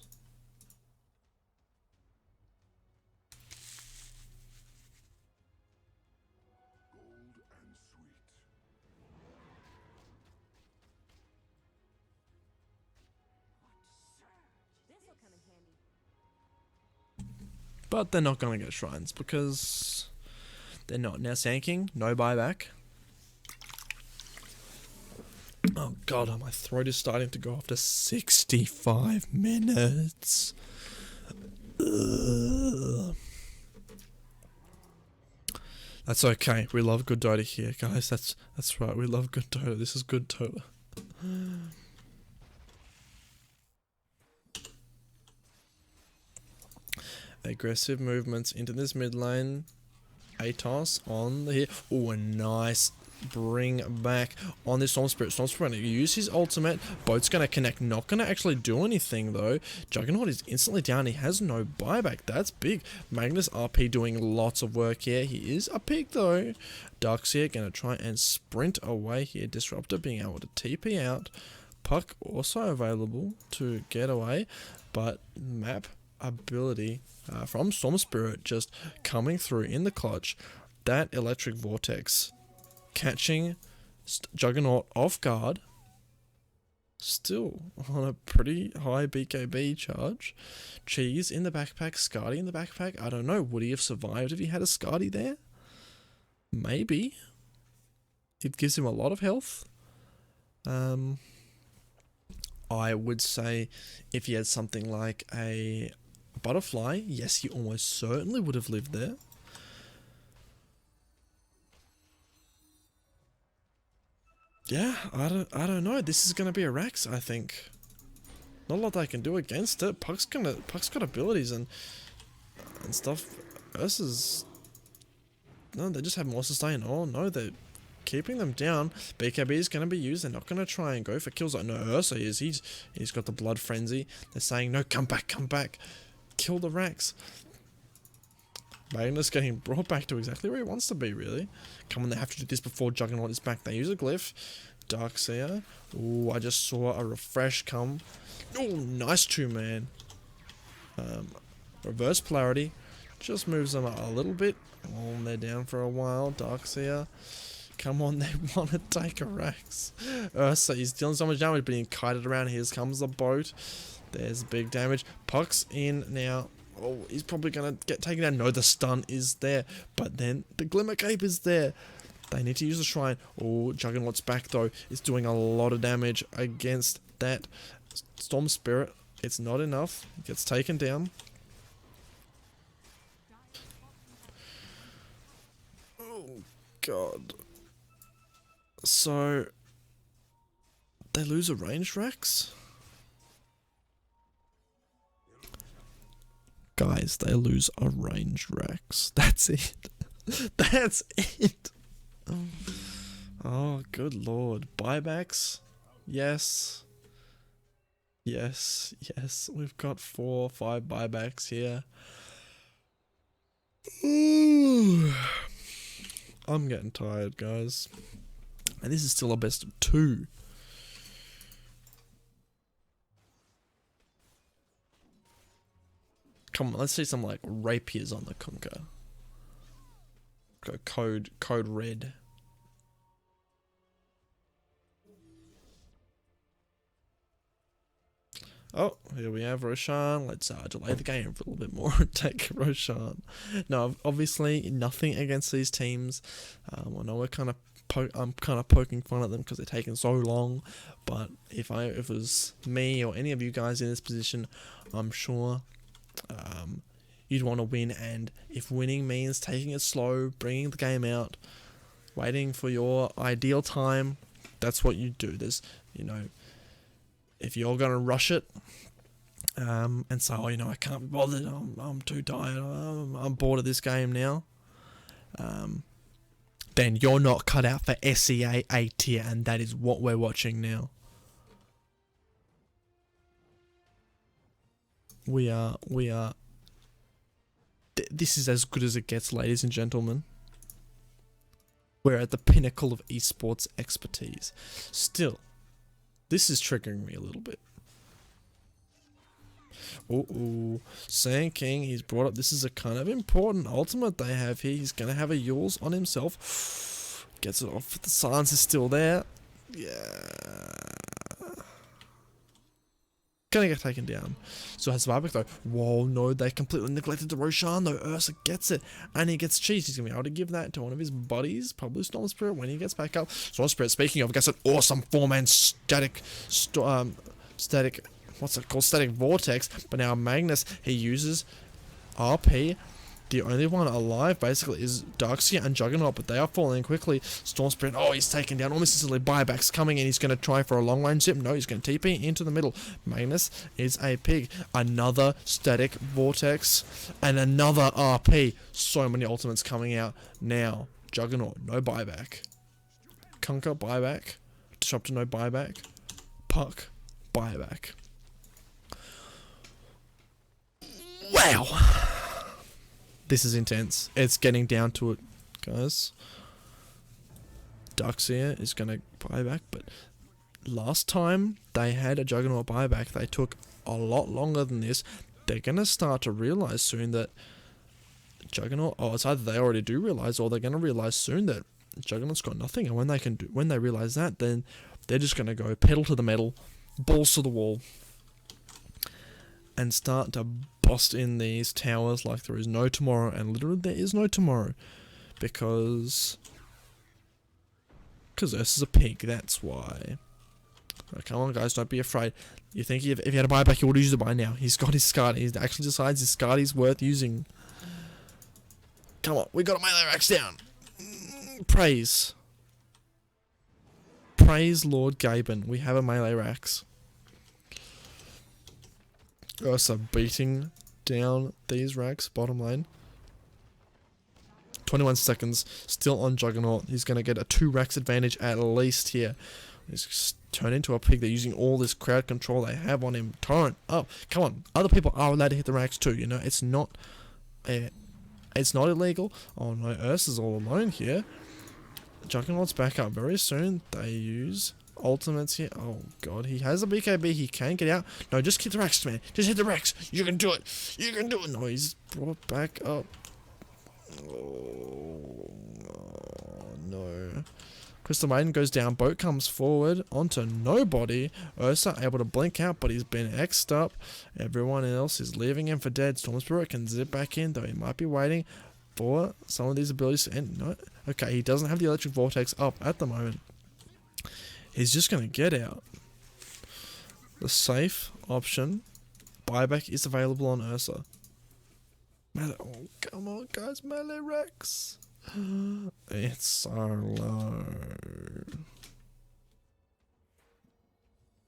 But they're not going to get shrines because they're not. Now Sanking, no buyback. Oh god, my throat is starting to go after 65 minutes. Ugh. That's okay. We love good Dota here, guys. That's right. We love good Dota. This is good Dota. Aggressive movements into this mid lane. Atos on the here. Oh, a nice bring back on this Storm Spirit. Storm Spirit going to use his ultimate. Boat's going to connect. Not going to actually do anything though. Juggernaut is instantly down. He has no buyback. That's big. Magnus RP doing lots of work here. He is a pig though. Darkseer going to try and sprint away here. Disruptor being able to TP out. Puck also available to get away. But map ability from Storm Spirit just coming through in the clutch. That electric vortex catching Juggernaut off guard. Still on a pretty high BKB charge. Cheese in the backpack, Skadi in the backpack. I don't know, would he have survived if he had a Skadi there? Maybe. It gives him a lot of health. I would say if he had something like a butterfly, yes, he almost certainly would have lived there. Yeah, I don't know. This is gonna be a Rax, I think. Not a lot I can do against it. Puck's got abilities and stuff. Ursa's, no, they just have more sustain. Oh no, they're keeping them down. BKB is gonna be used. They're not gonna try and go for kills like no Ursa is. He's got the blood frenzy. They're saying no, come back, come back. Kill the Rax. Magnus getting brought back to exactly where he wants to be, really. Come on, they have to do this before Juggernaut is back. They use a glyph. Darkseer. Ooh, I just saw a refresh come. Oh, nice 2-man. Reverse polarity. Just moves them a little bit. Oh, they're down for a while. Darkseer. Come on, they want to take a Rax. Ursa, he's dealing so much damage, being kited around. Here comes the boat. There's big damage. Puck's in now. Oh, he's probably going to get taken down. No, the stun is there. But then the Glimmer Cape is there. They need to use the Shrine. Oh, Juggernaut's back, though. It's doing a lot of damage against that Storm Spirit. It's not enough. It gets taken down. Oh, God. So, they lose a ranged Rax? Guys, they lose a ranged Rax. That's it. That's it. Oh, good lord. Buybacks? Yes. Yes, yes. We've got 4 or 5 buybacks here. Ooh. I'm getting tired, guys. And this is still a best of 2. Come on, let's see some like rapiers on the Kunkka. Code red. Oh, here we have Roshan. Let's delay the game for a little bit more and take Roshan. No, obviously nothing against these teams. I know we're I'm kind of poking fun at them because they're taking so long. But if it was me or any of you guys in this position, I'm sure you'd want to win. And if winning means taking it slow, bringing the game out, waiting for your ideal time, that's what you do. There's, if you're going to rush it, and so, I can't be bothered, I'm too tired, I'm bored of this game now, then you're not cut out for SEA A tier, and that is what we're watching now. This is as good as it gets, ladies and gentlemen. We're at the pinnacle of esports expertise. Still, this is triggering me a little bit. Sand King, he's brought up, this is a kind of important ultimate they have here. He's going to have a Yules on himself. Gets it off, the silence is still there. Yeah. Gonna get taken down. So has Barbek though. Whoa, no, they completely neglected the Roshan though. Ursa gets it, and he gets cheese. He's gonna be able to give that to one of his buddies, probably Storm Spirit, when he gets back up. Storm Spirit, speaking of, gets an awesome 4-man static, what's it called? Static Vortex. But now Magnus, he uses RP. The only one alive, basically, is Darkseer and Juggernaut, but they are falling quickly. Storm Spirit, he's taken down almost instantly. Buybacks coming in. He's going to try for a long-range zip. No, he's going to TP into the middle. Magnus is a pig. Another Static Vortex and another RP. So many ultimates coming out now. Juggernaut, no buyback. Kunkka, buyback. Disruptor, no buyback. Puck, buyback. Wow! This is intense. It's getting down to it, guys. Darkseer is going to buy back, but last time they had a Juggernaut buyback, they took a lot longer than this. They're going to start to realize soon that Juggernaut, it's either they already do realize or they're going to realize soon that Juggernaut's got nothing. And when they realize that, then they're just going to go pedal to the metal, balls to the wall, and start to bust in these towers like there is no tomorrow. And literally there is no tomorrow, because Ursa's a pig, that's why. Come on guys, don't be afraid. You think if you had a buyback, he would use it by now. He's got his Skadi. He actually decides his Skadi's worth using. Come on, we got a melee racks down. Praise Lord Gaben, we have a melee racks. Ursa beating down these racks, bottom lane. 21 seconds, still on Juggernaut. He's going to get a 2 racks advantage at least here. He's turned into a pig. They're using all this crowd control they have on him. Torrent up. Come on. Other people are allowed to hit the racks too. It's not illegal. Oh no, Ursa's all alone here. Juggernaut's back up very soon. They use ultimates here. Oh god, he has a BKB. He can get out. No, just hit the racks, man. Just hit the racks. You can do it. You can do it. No, he's brought back up. Oh no. Crystal Maiden goes down. Boat comes forward onto nobody. Ursa able to blink out, but he's been X'd up. Everyone else is leaving him for dead. Storm Spirit can zip back in, though he might be waiting for some of these abilities to end. No. Okay, he doesn't have the Electric Vortex up at the moment. He's just going to get out. The safe option, buyback, is available on Ursa. Melee, oh, come on, guys, melee Rex. It's so low.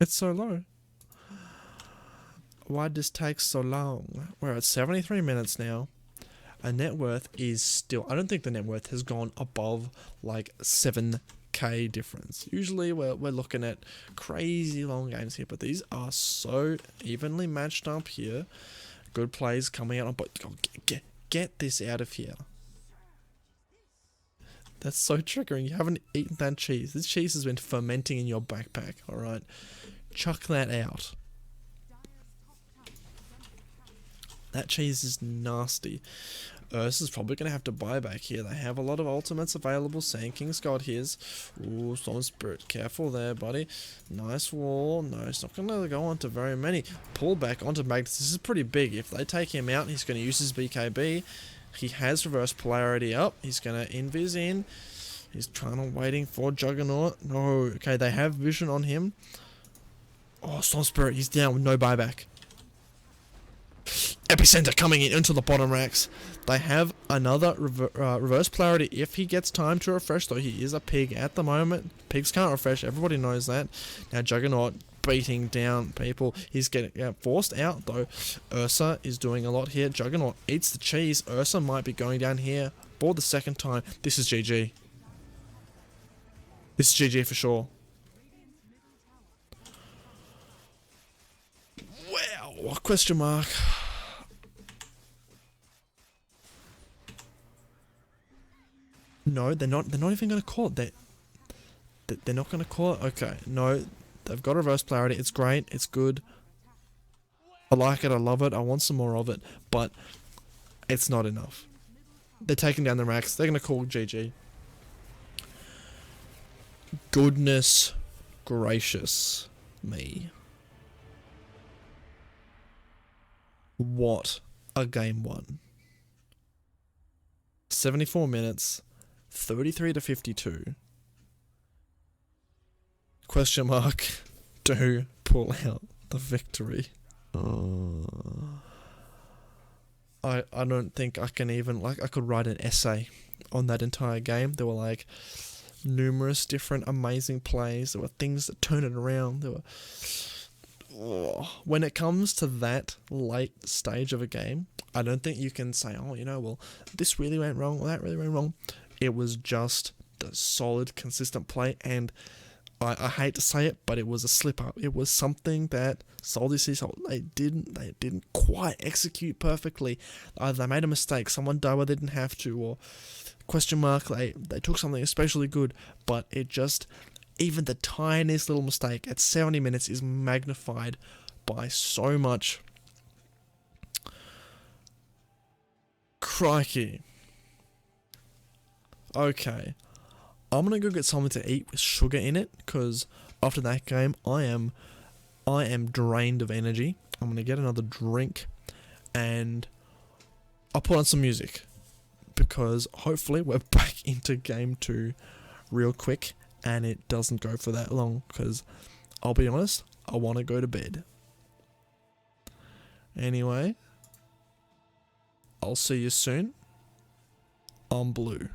It's so low. Why does this take so long? We're at 73 minutes now. Our net worth is still... I don't think the net worth has gone above like 7k difference. Usually we're looking at crazy long games here, but these are so evenly matched up here. Good plays coming out on, but get this out of here. That's so triggering. You haven't eaten that cheese. This cheese has been fermenting in your backpack, alright? Chuck that out. That cheese is nasty. Ursa's probably going to have to buy back here. They have a lot of ultimates available. Sand King's got his. Ooh, Storm Spirit. Careful there, buddy. Nice wall. No, it's not going to go on to very many. Pull back onto Magnus. This is pretty big. If they take him out, he's going to use his BKB. He has reverse polarity up. He's going to invis in. He's trying to waiting for Juggernaut. No. Okay, they have vision on him. Oh, Storm Spirit. He's down with no buyback. Epicenter coming in into the bottom racks. They have another reverse polarity if he gets time to refresh, though he is a pig at the moment. Pigs can't refresh, everybody knows that. Now Juggernaut beating down people. He's getting forced out, though. Ursa is doing a lot here. Juggernaut eats the cheese. Ursa might be going down here for the second time. This is GG. This is GG for sure. Wow, question mark. No, they're not even going to call it. They're not going to call it. Okay, no, they've got reverse polarity. It's great. It's good. I like it. I love it. I want some more of it, but it's not enough. They're taking down the racks. They're going to call GG. Goodness gracious me. What a game one. 74 minutes. 33 to 52. Question mark. Do pull out the victory. I don't think I can even, I could write an essay on that entire game. There were numerous different amazing plays. There were things that turned it around. There were, when it comes to that late stage of a game, I don't think you can say, well, this really went wrong or that really went wrong. It was just the solid, consistent play, and I hate to say it, but it was a slip up. It was something that SaltySeaSalt, they didn't quite execute perfectly. Either they made a mistake, someone died where they didn't have to, or question mark, they took something especially good, but it just, even the tiniest little mistake at 70 minutes is magnified by so much. Crikey. Okay. I'm gonna go get something to eat with sugar in it, because after that game, I am drained of energy. I'm gonna get another drink, and I'll put on some music, because hopefully we're back into game 2 real quick, and it doesn't go for that long, because I'll be honest, I want to go to bed. Anyway, I'll see you soon. I'm Blue.